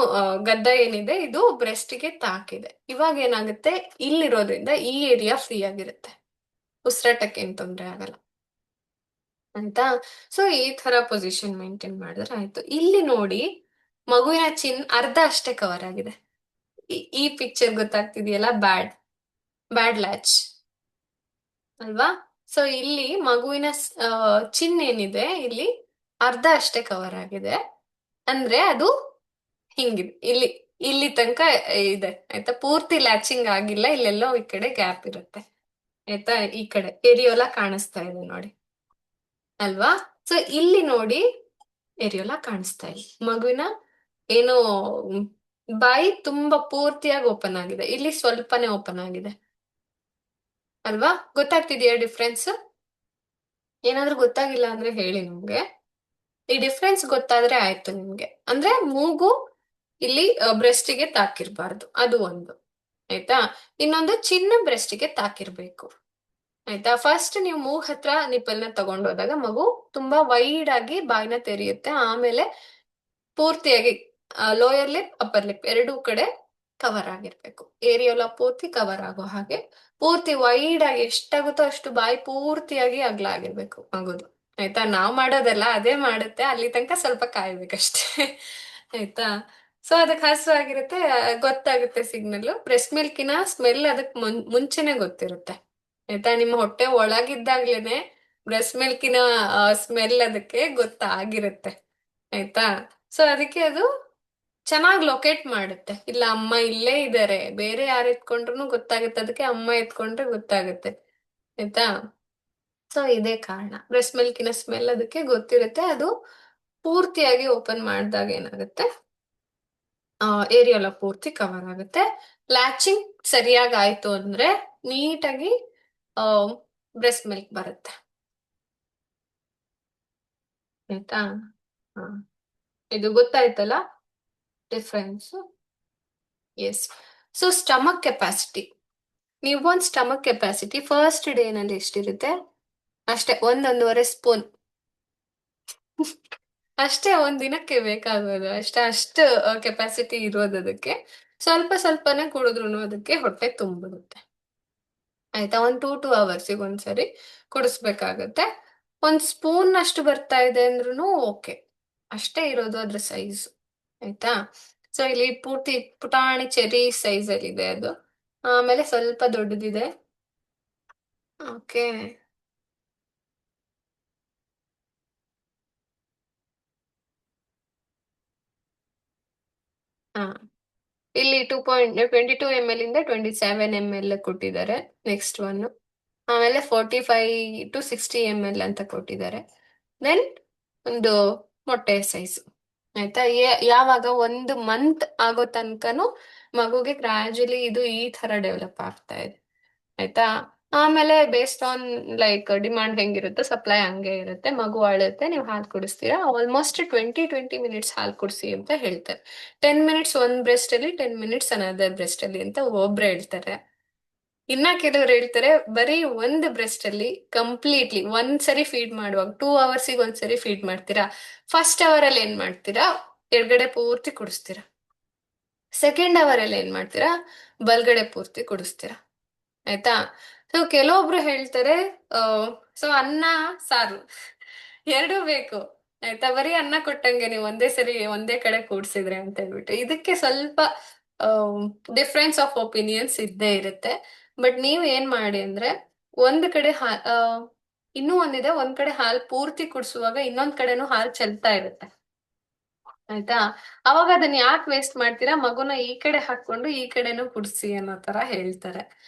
ಗದ್ದ ಏನಿದೆ ಇದು ಬ್ರೆಸ್ಟಿಗೆ ತಾಕಿದೆ. ಇವಾಗ ಏನಾಗುತ್ತೆ, ಇಲ್ಲಿರೋದ್ರಿಂದ ಈ ಏರಿಯಾ ಫ್ರೀ ಆಗಿರುತ್ತೆ, ಉಸಿರಾಟಕ್ಕೆ ಏನ್ ತೊಂದರೆ ಆಗಲ್ಲ, ಆಯ್ತಾ. ಸೊ ಈ ತರ ಪೊಸಿಷನ್ ಮೇಂಟೈನ್ ಮಾಡಿದ್ರೆ ಆಯ್ತು. ಇಲ್ಲಿ ನೋಡಿ, ಮಗುವಿನ ಚಿನ್ ಅರ್ಧ ಅಷ್ಟೇ ಕವರ್ ಆಗಿದೆ. ಈ ಪಿಕ್ಚರ್ ಗೊತ್ತಾಗ್ತಿದೆಯಲ್ಲ, ಬ್ಯಾಡ್ ಬ್ಯಾಡ್ ಲ್ಯಾಚ್ ಅಲ್ವಾ. ಸೊ ಇಲ್ಲಿ ಮಗುವಿನ ಚಿನ್ ಏನಿದೆ ಇಲ್ಲಿ ಅರ್ಧ ಅಷ್ಟೇ ಕವರ್ ಆಗಿದೆ, ಅಂದ್ರೆ ಅದು ಹಿಂಗಿದೆ, ಇಲ್ಲಿ ಇಲ್ಲಿ ತನಕ ಇದೆ, ಆಯ್ತಾ. ಪೂರ್ತಿ ಲ್ಯಾಚಿಂಗ್ ಆಗಿಲ್ಲ, ಇಲ್ಲೆಲ್ಲೋ ಈ ಕಡೆ ಗ್ಯಾಪ್ ಇರುತ್ತೆ, ಆಯ್ತಾ. ಈ ಕಡೆ ಏರಿಯೋಲಾ ಕಾಣಿಸ್ತಾ ಇದೆ ನೋಡಿ, ಅಲ್ವಾ. ಸೊ ಇಲ್ಲಿ ನೋಡಿ, ಏರಿಯೋಲಾ ಕಾಣಿಸ್ತಾ ಇದೆ, ಮಗುವಿನ ಏನು ಬಾಯಿ ತುಂಬಾ ಪೂರ್ತಿಯಾಗಿ ಓಪನ್ ಆಗಿದೆ, ಇಲ್ಲಿ ಸ್ವಲ್ಪನೇ ಓಪನ್ ಆಗಿದೆ, ಅಲ್ವಾ. ಗೊತ್ತಾಗ್ತಿದೆಯಾ ಡಿಫ್ರೆನ್ಸ್? ಏನಾದ್ರೂ ಗೊತ್ತಾಗಿಲ್ಲ ಅಂದ್ರೆ ಹೇಳಿ ನಿಮ್ಗೆ. ಈ ಡಿಫ್ರೆನ್ಸ್ ಗೊತ್ತಾದ್ರೆ ಆಯ್ತು ನಿಮ್ಗೆ. ಅಂದ್ರೆ ಮೂಗು ಇಲ್ಲಿ ಬ್ರೆಸ್ಟಿಗೆ ತಾಕಿರ್ಬಾರ್ದು, ಅದು ಒಂದು, ಆಯ್ತಾ. ಇನ್ನೊಂದು ಚಿನ್ನ ಬ್ರೆಸ್ಟಿಗೆ ತಾಕಿರ್ಬೇಕು, ಆಯ್ತಾ. ಫಸ್ಟ್ ನೀವು ಮೂಗ್ ಹತ್ರ ನಿಪ್ಪಲ್ನ ತಗೊಂಡು ಹೋದಾಗ ಮಗು ತುಂಬಾ ವೈಡ್ ಆಗಿ ಬಾಯಿನ ತೆರೆಯುತ್ತೆ, ಆಮೇಲೆ ಪೂರ್ತಿಯಾಗಿ ಲೋಯರ್ ಲಿಪ್ ಅಪ್ಪರ್ ಲಿಪ್ ಎರಡೂ ಕಡೆ ಕವರ್ ಆಗಿರ್ಬೇಕು, ಏರಿಯೋಲ ಪೂರ್ತಿ ಕವರ್ ಆಗೋ ಹಾಗೆ ಪೂರ್ತಿ ವೈಡ್ ಆಗಿ ಎಷ್ಟಾಗುತ್ತೋ ಅಷ್ಟು ಬಾಯಿ ಪೂರ್ತಿಯಾಗಿ ಅಗ್ಲ ಆಗಿರ್ಬೇಕು ಮಗುದು, ಆಯ್ತಾ. ನಾವ್ ಮಾಡೋದಲ್ಲ, ಅದೇ ಮಾಡುತ್ತೆ, ಅಲ್ಲಿ ತನಕ ಸ್ವಲ್ಪ ಕಾಯ್ಬೇಕಷ್ಟೇ ಆಯ್ತಾ. ಸೊ ಅದಕ್ಕೆ ಹಸು ಆಗಿರುತ್ತೆ, ಗೊತ್ತಾಗುತ್ತೆ ಸಿಗ್ನಲ್. ಬ್ರೆಸ್ಟ್ ಮಿಲ್ಕಿನ ಸ್ಮೆಲ್ ಅದಕ್ಕೆ ಮುಂಚೆನೆ ಗೊತ್ತಿರುತ್ತೆ, ಆಯ್ತಾ. ನಿಮ್ಮ ಹೊಟ್ಟೆ ಒಳಗಿದ್ದಾಗ್ಲೇನೆ ಬ್ರೆಸ್ಟ್ ಮಿಲ್ಕಿನ ಸ್ಮೆಲ್ ಅದಕ್ಕೆ ಗೊತ್ತಾಗಿರುತ್ತೆ, ಆಯ್ತಾ. ಸೊ ಅದಕ್ಕೆ ಅದು ಚೆನ್ನಾಗಿ ಲೊಕೇಟ್ ಮಾಡುತ್ತೆ, ಇಲ್ಲ ಅಮ್ಮ ಇಲ್ಲೇ ಇದ್ದಾರೆ, ಬೇರೆ ಯಾರು ಎತ್ಕೊಂಡ್ರು ಗೊತ್ತಾಗುತ್ತೆ ಅದಕ್ಕೆ, ಅಮ್ಮ ಎತ್ಕೊಂಡ್ರೆ ಗೊತ್ತಾಗುತ್ತೆ, ಆಯ್ತಾ. ಸೊ ಇದೇ ಕಾರಣ, ಬ್ರೆಸ್ಟ್ ಮಿಲ್ಕಿನ ಸ್ಮೆಲ್ ಅದಕ್ಕೆ ಗೊತ್ತಿರುತ್ತೆ. ಅದು ಪೂರ್ತಿಯಾಗಿ ಓಪನ್ ಮಾಡಿದಾಗ ಏನಾಗುತ್ತೆ, ಏರಿಯಲ್ಲ ಪೂರ್ತಿ ಕವರ್ ಆಗುತ್ತೆ. ಲ್ಯಾಚಿಂಗ್ ಸರಿಯಾಗಿ ಆಯ್ತು ಅಂದ್ರೆ ನೀಟಾಗಿ ಬ್ರೆಸ್ಟ್ ಮಿಲ್ಕ್ ಬರುತ್ತೆ, ಆಯ್ತಾ. ಹ, ಇದು ಗೊತ್ತಾಯ್ತಲ್ಲ difference. Yes. So stomach capacity, ನೀವು ಸ್ಟಮಕ್ ಕೆಪಾಸಿಟಿ ಫಸ್ಟ್ ಡೇ ನಲ್ಲಿ ಎಷ್ಟಿರುತ್ತೆ, ಅಷ್ಟೇ, ಒಂದೊಂದೂವರೆ ಸ್ಪೂನ್ ಅಷ್ಟೇ ಒಂದ್ ದಿನಕ್ಕೆ ಬೇಕಾಗೋದು, ಅಷ್ಟು ಕೆಪಾಸಿಟಿ ಇರೋದು ಅದಕ್ಕೆ. ಸ್ವಲ್ಪ ಸ್ವಲ್ಪನೇ ಕುಡಿದ್ರು ಅದಕ್ಕೆ ಹೊಟ್ಟೆ ತುಂಬಿಡುತ್ತೆ, ಆಯ್ತಾ. 1 to 2 hours ಒಂದ್ಸರಿ ಕುಡಿಸ್ಬೇಕಾಗತ್ತೆ. 1 ಸ್ಪೂನ್ ಅಷ್ಟು ಬರ್ತಾ ಇದೆ ಅಂದ್ರೂ ಓಕೆ, ಅಷ್ಟೇ ಇರೋದು ಅದ್ರ ಸೈಜ್, ಆಯ್ತಾ. ಸೊ ಇಲ್ಲಿ ಪೂರ್ತಿ ಪುಟಾಣಿ ಚೆರಿ ಸೈಜ್ ಅಲ್ಲಿ ಇದೆ ಅದು, ಆಮೇಲೆ ಸ್ವಲ್ಪ ದೊಡ್ಡದಿದೆ, ಓಕೆ. ಹಾ, ಇಲ್ಲಿ 22 ml ಇಂದ 27 ml ಕೊಟ್ಟಿದ್ದಾರೆ, ನೆಕ್ಸ್ಟ್ ಒನ್. ಆಮೇಲೆ 45 to 60 ml ಅಂತ ಕೊಟ್ಟಿದ್ದಾರೆ. ದೆನ್ ಒಂದು ಮೊಟ್ಟೆ ಸೈಜ್, ಆಯ್ತಾ. ಯಾವಾಗ 1 ಮಂತ್ ಆಗೋ ತನಕನು ಮಗುಗೆ ಗ್ರಾಜುಲಿ ಇದು ಈ ತರ ಡೆವಲಪ್ ಆಗ್ತಾ ಇದೆ, ಆಯ್ತಾ. ಆಮೇಲೆ ಬೇಸ್ಡ್ ಆನ್ ಲೈಕ್ ಡಿಮಾಂಡ್ ಹೆಂಗಿರುತ್ತೋ ಸಪ್ಲೈ ಹಂಗೆ ಇರುತ್ತೆ, ಮಗು ಅಳುತ್ತೆ, ನೀವು ಹಾಲು ಕುಡಿಸ್ತೀರಾ, ಆಲ್ಮೋಸ್ಟ್ 20 minutes ಹಾಲು ಕುಡಿಸಿ ಅಂತ ಹೇಳ್ತಾರೆ. 10 minutes ಒಂದ್ ಬ್ರೆಸ್ಟ್ ಅಲ್ಲಿ, 10 minutes ಅನದರ್ ಬ್ರೆಸ್ಟ್ ಅಲ್ಲಿ ಅಂತ ಒಬ್ರು ಹೇಳ್ತಾರೆ. ಇನ್ನ ಕೆಲವ್ರು ಹೇಳ್ತಾರೆ ಬರೀ ಒಂದು ಬ್ರೆಸ್ಟ್ ಅಲ್ಲಿ ಕಂಪ್ಲೀಟ್ಲಿ ಒಂದ್ಸರಿ ಫೀಡ್ ಮಾಡುವಾಗ 2 hours ಒಂದ್ಸರಿ ಫೀಡ್ ಮಾಡ್ತೀರಾ, ಫಸ್ಟ್ ಅವರ್ ಅಲ್ಲಿ ಏನ್ ಮಾಡ್ತೀರಾ, ಎಡಗಡೆ ಪೂರ್ತಿ ಕುಡಿಸ್ತೀರಾ, ಸೆಕೆಂಡ್ ಅವರ್ ಅಲ್ಲಿ ಏನ್ ಮಾಡ್ತೀರಾ, ಬಲ್ಗಡೆ ಪೂರ್ತಿ ಕುಡಿಸ್ತೀರಾ, ಆಯ್ತಾ. ಸೊ ಕೆಲವೊಬ್ರು ಹೇಳ್ತಾರೆ, ಸೊ ಅನ್ನ ಸಾರು ಎರಡೂ ಬೇಕು. ಆಯ್ತಾ, ಬರೀ ಅನ್ನ ಕೊಟ್ಟಂಗೆ ನೀವು ಒಂದೇ ಸರಿ ಒಂದೇ ಕಡೆ ಕೂಡ್ಸಿದ್ರೆ ಅಂತ ಹೇಳ್ಬಿಟ್ಟು ಇದಕ್ಕೆ ಸ್ವಲ್ಪ ಡಿಫ್ರೆನ್ಸ್ ಆಫ್ ಒಪಿನಿಯನ್ಸ್ ಇದ್ದೇ ಇರುತ್ತೆ. ಬಟ್ ನೀವು ಏನ್ ಮಾಡಿ ಅಂದ್ರೆ, ಒಂದ್ ಕಡೆ ಇನ್ನೂ ಒಂದಿದೆ, ಒಂದ್ ಕಡೆ ಹಾಲ್ ಪೂರ್ತಿ ಕುಡ್ಸುವಾಗ ಇನ್ನೊಂದ್ ಕಡೆನೂ ಹಾಲ್ ಚೆಲ್ತಾ ಇರುತ್ತೆ. ಆಯ್ತಾ, ಅವಾಗ ಅದನ್ನ ಯಾಕೆ ವೇಸ್ಟ್ ಮಾಡ್ತೀರಾ, ಮಗುನ ಈ ಕಡೆ ಹಾಕೊಂಡು ಈ ಕಡೆನೂ ಕುಡ್ಸಿ ಅನ್ನೋ ತರ ಹೇಳ್ತಾರೆ.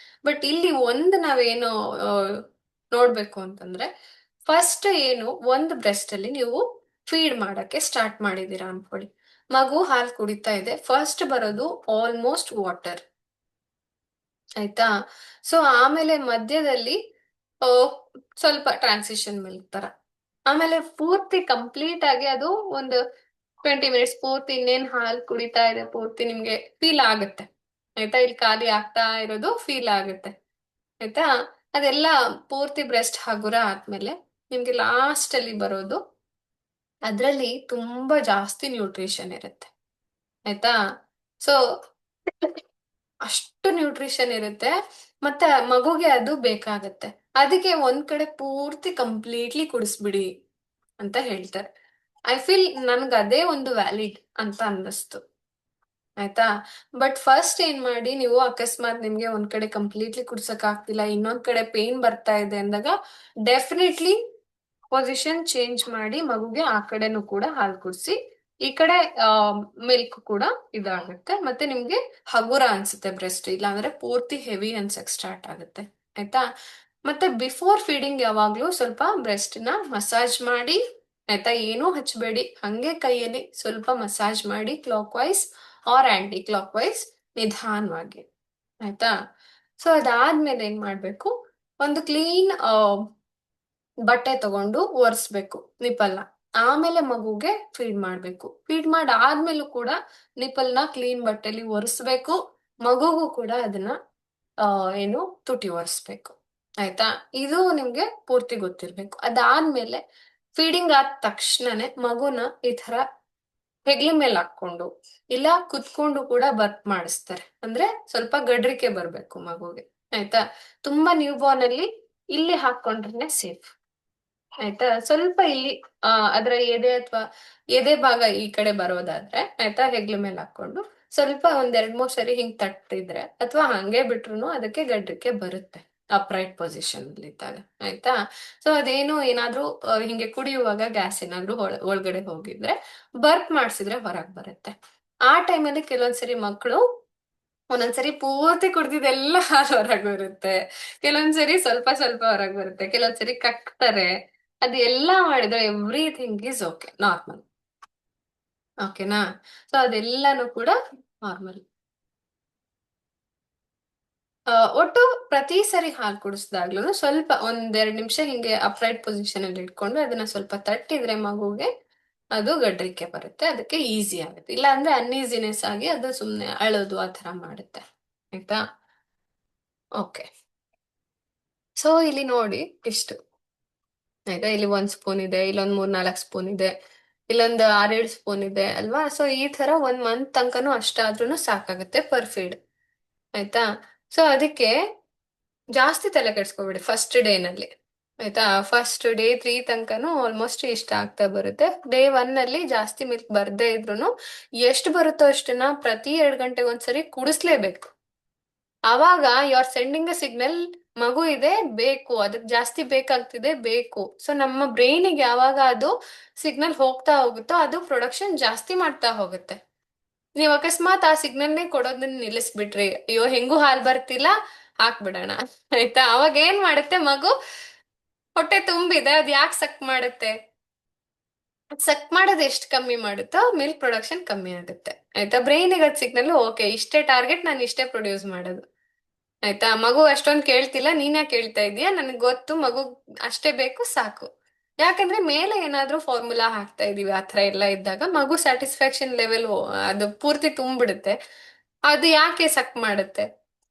ಬಟ್ ಇಲ್ಲಿ ಒಂದು ನಾವೇನು ಆ, ನೋಡ್ಬೇಕು ಅಂತಂದ್ರೆ, ಫಸ್ಟ್ ಏನು ಒಂದು ಬ್ರೆಸ್ಟ್ ಅಲ್ಲಿ ನೀವು ಫೀಡ್ ಮಾಡಕ್ಕೆ ಸ್ಟಾರ್ಟ್ ಮಾಡಿದೀರಾ ಅನ್ಕೊಳ್ಳಿ. ಮಗು ಹಾಲು ಕುಡಿತಾ ಇದೆ, ಫಸ್ಟ್ ಬರೋದು ಆಲ್ಮೋಸ್ಟ್ ವಾಟರ್. ಆಯ್ತಾ, ಸೊ ಆಮೇಲೆ ಮಧ್ಯದಲ್ಲಿ ಆ, ಸ್ವಲ್ಪ ಟ್ರಾನ್ಸಿಷನ್ ಮಿಲ್ಕ್ ತರ, ಆಮೇಲೆ ಪೂರ್ತಿ ಕಂಪ್ಲೀಟ್ ಆಗಿ ಅದು ಒಂದು 20 ಮಿನಿಟ್ಸ್ ಪೂರ್ತಿ ಇನ್ನೇನ್ ಹಾಲು ಕುಡಿತಾ ಇದೆ ಪೂರ್ತಿ ನಿಮ್ಗೆ ಫೀಲ್ ಆಗುತ್ತೆ. ಆಯ್ತಾ, ಇಲ್ಲಿ ಖಾಲಿ ಆಗ್ತಾ ಇರೋದು ಫೀಲ್ ಆಗುತ್ತೆ. ಆಯ್ತಾ, ಅದೆಲ್ಲ ಪೂರ್ತಿ ಬ್ರೆಸ್ಟ್ ಹಗುರ ಆದ್ಮೇಲೆ ನಿಮ್ಗೆ ಲಾಸ್ಟ್ ಅಲ್ಲಿ ಬರೋದು, ಅದ್ರಲ್ಲಿ ತುಂಬಾ ಜಾಸ್ತಿ ನ್ಯೂಟ್ರಿಷನ್ ಇರುತ್ತೆ. ಆಯ್ತಾ, ಸೊ ಅಷ್ಟು ನ್ಯೂಟ್ರಿಷನ್ ಇರುತ್ತೆ, ಮತ್ತೆ ಮಗುಗೆ ಅದು ಬೇಕಾಗತ್ತೆ. ಅದಕ್ಕೆ ಒಂದ್ ಕಡೆ ಪೂರ್ತಿ ಕಂಪ್ಲೀಟ್ಲಿ ಕುಡಿಸ್ಬಿಡಿ ಅಂತ ಹೇಳ್ತಾರೆ. ಐ ಫೀಲ್ ನನ್ಗೆ ಅದೇ ಒಂದು ವ್ಯಾಲಿಡ್ ಅಂತ ಅನ್ನಿಸ್ತು. ಆಯ್ತಾ, ಬಟ್ ಫಸ್ಟ್ ಏನ್ ಮಾಡಿ, ನೀವು ಅಕಸ್ಮಾತ್ ನಿಮ್ಗೆ ಒಂದ್ ಕಡೆ ಕಂಪ್ಲೀಟ್ಲಿ ಕುಡ್ಸಕ್ ಆಗ್ತಿಲ್ಲ, ಇನ್ನೊಂದ್ ಕಡೆ ಪೇನ್ ಬರ್ತಾ ಇದೆ ಅಂದಾಗ ಡೆಫಿನೆಟ್ಲಿ ಪೊಸಿಷನ್ ಚೇಂಜ್ ಮಾಡಿ ಮಗುಗೆ ಆ ಕಡೆನೂ ಕೂಡ ಹಾಲು ಕುಡಿಸಿ, ಈ ಕಡೆ ಮಿಲ್ಕ್ ಕೂಡ ಇದಾಗುತ್ತೆ, ಮತ್ತೆ ನಿಮ್ಗೆ ಹಗುರ ಅನ್ಸುತ್ತೆ ಬ್ರೆಸ್ಟ್, ಇಲ್ಲ ಅಂದ್ರೆ ಪೂರ್ತಿ ಹೆವಿ ಅನ್ಸಕ್ ಸ್ಟಾರ್ಟ್ ಆಗುತ್ತೆ. ಆಯ್ತಾ, ಮತ್ತೆ ಬಿಫೋರ್ ಫೀಡಿಂಗ್ ಯಾವಾಗ್ಲೂ ಸ್ವಲ್ಪ ಬ್ರೆಸ್ಟ್ ನ ಮಸಾಜ್ ಮಾಡಿ. ಆಯ್ತಾ, ಏನೂ ಹಚ್ಚಬೇಡಿ, ಹಂಗೆ ಕೈಯಲ್ಲಿ ಸ್ವಲ್ಪ ಮಸಾಜ್ ಮಾಡಿ clockwise or anticlockwise ನಿಧಾನವಾಗಿ. ಆಯ್ತಾ, ಸೊ ಅದಾದ್ಮೇಲೆ ಏನ್ ಮಾಡ್ಬೇಕು, ಒಂದು ಕ್ಲೀನ್ ಬಟ್ಟೆ ತಗೊಂಡು ಒರೆಸ್ಬೇಕು ನಿಪಲ್ನ. ಆಮೇಲೆ ಮಗುಗೆ ಫೀಡ್ ಮಾಡ್ಬೇಕು. ಫೀಡ್ ಆದ್ಮೇಲೂ ಕೂಡ ನಿಪಲ್ನ ಕ್ಲೀನ್ ಬಟ್ಟೆಲಿ ಒರೆಸ್ಬೇಕು. ಮಗುಗೂ ಕೂಡ ಅದನ್ನ ಏನು ತುಟಿ ಒರೆಸ್ಬೇಕು. ಆಯ್ತಾ, ಇದು ನಿಮ್ಗೆ ಪೂರ್ತಿ ಗೊತ್ತಿರ್ಬೇಕು. ಅದಾದ್ಮೇಲೆ ಫೀಡಿಂಗ್ ಆದ ತಕ್ಷಣನೇ ಮಗುನ ಈ ತರ ಹೆಗ್ಲ ಮೇಲೆ ಹಾಕೊಂಡು ಇಲ್ಲ ಕುತ್ಕೊಂಡು ಕೂಡ ಬರ್ಪ್ ಮಾಡಿಸ್ತಾರೆ. ಅಂದ್ರೆ ಸ್ವಲ್ಪ ಗಡ್ರಿಕೆ ಬರ್ಬೇಕು ಮಗುಗೆ. ಆಯ್ತಾ, ತುಂಬಾ ನ್ಯೂ ಬಾರ್ನ್ ಅಲ್ಲಿ ಇಲ್ಲಿ ಹಾಕೊಂಡ್ರೆ ಸೇಫ್. ಆಯ್ತಾ, ಸ್ವಲ್ಪ ಇಲ್ಲಿ ಅದರ ಎದೆ ಅಥವಾ ಎದೆ ಭಾಗ ಈ ಕಡೆ ಬರೋದಾದ್ರೆ, ಆಯ್ತಾ, ಹೆಗ್ಲ ಮೇಲೆ ಹಾಕೊಂಡು ಸ್ವಲ್ಪ ಒಂದ್ 2-3 ಸರಿ ಹಿಂಗ್ ತಟ್ಟಿದ್ರೆ ಅಥವಾ ಹಂಗೆ ಬಿಟ್ರು ಅದಕ್ಕೆ ಗಡ್ರಿಕೆ ಬರುತ್ತೆ ಅಪ್ರೈಟ್ ಪೊಸಿಷನ್ ಅಲ್ಲಿ ಇದ್ದಾಗ. ಆಯ್ತಾ, ಸೊ ಅದೇನು ಏನಾದ್ರೂ ಹಿಂಗೆ ಕುಡಿಯುವಾಗ ಗ್ಯಾಸ್ ಏನಾದ್ರೂ ಒಳಗಡೆ ಹೋಗಿದ್ರೆ ಬರ್ಪ್ ಮಾಡಿಸಿದ್ರೆ ಹೊರಗ್ ಬರುತ್ತೆ. ಆ ಟೈಮಲ್ಲಿ ಕೆಲವೊಂದ್ಸರಿ ಮಕ್ಕಳು ಒಂದೊಂದ್ಸರಿ ಪೂರ್ತಿ ಕುಡ್ದಿದ್ದೆಲ್ಲ ಹಾಲು ಹೊರಗ್ ಬರುತ್ತೆ, ಕೆಲವೊಂದ್ಸರಿ ಸ್ವಲ್ಪ ಸ್ವಲ್ಪ ಹೊರಗ್ ಬರುತ್ತೆ, ಕೆಲವೊಂದ್ಸರಿ ಕಕ್ತಾರೆ. ಅದು ಎಲ್ಲ ಮಾಡಿದ್ರೆ ಎವ್ರಿಥಿಂಗ್ ಈಸ್ ಓಕೆ, ನಾರ್ಮಲ್. ಓಕೆನಾ, ಸೊ ಅದೆಲ್ಲಾನು ಕೂಡ ನಾರ್ಮಲ್. ಒಟ್ಟು ಪ್ರತಿ ಸರಿ ಹಾಲು ಕುಡಿಸ್ದಾಗ್ಲೂ ಸ್ವಲ್ಪ 1-2 ನಿಮಿಷ ಹಿಂಗೆ ಅಪ್ರೈಟ್ ಪೊಸಿಷನ್ ಅಲ್ಲಿ ಇಟ್ಕೊಂಡು ಅದನ್ನ ಸ್ವಲ್ಪ ತಟ್ಟಿದ್ರೆ ಮಗುಗೆ ಅದು ಗಡ್ರಿಕೆ ಬರುತ್ತೆ, ಅದಕ್ಕೆ ಈಸಿ ಆಗುತ್ತೆ. ಇಲ್ಲ ಅಂದ್ರೆ ಅನ್ಈಸಿನೆಸ್ ಆಗಿ ಅದು ಸುಮ್ನೆ ಅಳೋದು ಆ ತರ ಮಾಡುತ್ತೆ. ಆಯ್ತಾ, ಓಕೆ. ಸೊ ಇಲ್ಲಿ ನೋಡಿ ಇಷ್ಟು. ಆಯ್ತಾ, ಇಲ್ಲಿ 1 ಸ್ಪೂನ್ ಇದೆ, ಇಲ್ಲೊಂದ್ 3-4 ಸ್ಪೂನ್ ಇದೆ, ಇಲ್ಲೊಂದು 6-7 ಸ್ಪೂನ್ ಇದೆ ಅಲ್ವಾ. ಸೊ ಈ ತರ 1 ಮಂತ್ ತನಕನೂ ಅಷ್ಟಾದ್ರೂ ಸಾಕಾಗುತ್ತೆ ಪರ್ ಫೀಡ್. ಆಯ್ತಾ, ಸೊ ಅದಕ್ಕೆ ಜಾಸ್ತಿ ತಲೆ ಕೆಡ್ಸ್ಕೊಬೇಡಿ ಫಸ್ಟ್ ಡೇನಲ್ಲಿ. ಆಯ್ತಾ, ಫಸ್ಟ್ ಡೇ 3 ತನಕನೂ ಆಲ್ಮೋಸ್ಟ್ ಇಷ್ಟ ಆಗ್ತಾ ಬರುತ್ತೆ. ಡೇ 1 ಅಲ್ಲಿ ಜಾಸ್ತಿ ಮಿಲ್ಕ್ ಬರ್ದೇ ಇದ್ರು ಎಷ್ಟು ಬರುತ್ತೋ ಅಷ್ಟನ್ನ ಪ್ರತಿ 2 ಗಂಟೆಗೆ ಒಂದ್ಸರಿ ಕುಡಿಸ್ಲೇಬೇಕು. ಆವಾಗ you are sending a signal, ಮಗು ಇದೆ ಬೇಕು, ಅದಕ್ಕೆ ಜಾಸ್ತಿ ಬೇಕಾಗ್ತಿದೆ ಬೇಕು. ಸೊ ನಮ್ಮ ಬ್ರೈನಿಗೆ ಯಾವಾಗ ಅದು ಸಿಗ್ನಲ್ ಹೋಗ್ತಾ ಹೋಗುತ್ತೋ ಅದು ಪ್ರೊಡಕ್ಷನ್ ಜಾಸ್ತಿ ಮಾಡ್ತಾ ಹೋಗುತ್ತೆ. ನೀವ್ ಅಕಸ್ಮಾತ್ ಆ ಸಿಗ್ನಲ್ನೇ ಕೊಡೋದನ್ನ ನಿಲ್ಲಿಸ್ಬಿಟ್ರಿ, ಅಯ್ಯೋ ಹೆಂಗೂ ಹಾಲ್ ಬರ್ತಿಲ್ಲ ಹಾಕ್ಬಿಡೋಣ, ಆಯ್ತಾ, ಅವಾಗ ಏನ್ ಮಾಡುತ್ತೆ ಮಗು, ಹೊಟ್ಟೆ ತುಂಬಿದೆ ಅದ್ ಯಾಕೆ ಸಕ್ ಮಾಡುತ್ತೆ, ಸಕ್ ಮಾಡೋದು ಎಷ್ಟು ಕಮ್ಮಿ ಮಾಡುತ್ತೋ ಮಿಲ್ಕ್ ಪ್ರೊಡಕ್ಷನ್ ಕಮ್ಮಿ ಆಗುತ್ತೆ. ಆಯ್ತಾ, ಬ್ರೈನಿಗೆ ಅದ್ ಸಿಗ್ನಲ್ ಓಕೆ ಇಷ್ಟೇ ಟಾರ್ಗೆಟ್, ನಾನು ಇಷ್ಟೇ ಪ್ರೊಡ್ಯೂಸ್ ಮಾಡೋದು. ಆಯ್ತಾ, ಮಗು ಅಷ್ಟೊಂದು ಕೇಳ್ತಿಲ್ಲ, ನೀನ್ ಯಾಕೆ ಕೇಳ್ತಾ ಇದೀಯಾ, ನನಗೆ ಗೊತ್ತು ಮಗು ಅಷ್ಟೇ ಬೇಕು ಸಾಕು. ಯಾಕಂದ್ರೆ ಮೇಲೆ ಏನಾದ್ರೂ ಫಾರ್ಮುಲಾ ಹಾಕ್ತಾ ಇದೀವಿ ಆತರ ಎಲ್ಲ ಇದ್ದಾಗ ಮಗು ಸ್ಯಾಟಿಸ್ಫ್ಯಾಕ್ಷನ್ ಲೆವೆಲ್ ಅದು ಪೂರ್ತಿ ತುಂಬಿಡುತ್ತೆ, ಅದು ಯಾಕೆ ಸಕ್ ಮಾಡುತ್ತೆ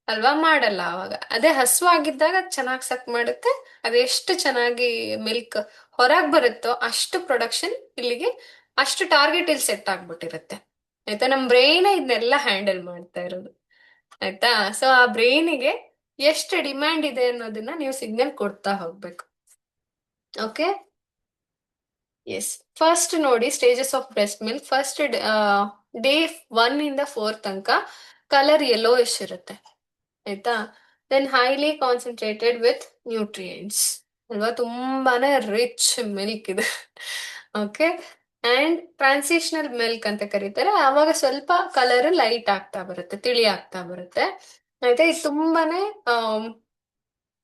ಅಲ್ವಾ, ಮಾಡಲ್ಲ. ಅವಾಗ ಅದೇ ಹಸುವಾಗಿದ್ದಾಗ ಚೆನ್ನಾಗಿ ಸಕ್ ಮಾಡುತ್ತೆ, ಅದೆಷ್ಟು ಚೆನ್ನಾಗಿ ಮಿಲ್ಕ್ ಹೊರಗ್ ಬರುತ್ತೋ ಅಷ್ಟು ಪ್ರೊಡಕ್ಷನ್ ಇಲ್ಲಿಗೆ, ಅಷ್ಟು ಟಾರ್ಗೆಟ್ ಇಲ್ಲಿ ಸೆಟ್ ಆಗ್ಬಿಟ್ಟಿರುತ್ತೆ. ಆಯ್ತಾ, ನಮ್ ಬ್ರೈನ್ ಇದನ್ನೆಲ್ಲ ಹ್ಯಾಂಡಲ್ ಮಾಡ್ತಾ ಇರೋದು. ಆಯ್ತಾ, ಸೊ ಆ ಬ್ರೈನಿಗೆ ಎಷ್ಟು ಡಿಮ್ಯಾಂಡ್ ಇದೆ ಅನ್ನೋದನ್ನ ನೀವು ಸಿಗ್ನಲ್ ಕೊಡ್ತಾ ಹೋಗ್ಬೇಕು. ಓಕೆ. ಎಸ್, ಫಸ್ಟ್ ನೋಡಿ stages of breast milk. First day 1 ಇಂದ 4 ತನಕ ಕಲರ್ ಯೆಲ್ಲೋಯಿಶ್ ಇರುತ್ತೆ, ಆಯ್ತಾ. Then highly concentrated with nutrients, ಅಲ್ವಾ, ತುಂಬಾನೇ ರಿಚ್ ಮಿಲ್ಕ್ ಇದೆ. ಓಕೆ. ಅಂಡ್ ಟ್ರಾನ್ಸಿಷನಲ್ ಮಿಲ್ಕ್ ಅಂತ ಕರೀತಾರೆ, ಆವಾಗ ಸ್ವಲ್ಪ ಕಲರ್ ಲೈಟ್ ಆಗ್ತಾ ಬರುತ್ತೆ, ತಿಳಿ ಆಗ್ತಾ ಬರುತ್ತೆ, ಆಯ್ತಾ. ಇದು ತುಂಬಾನೇ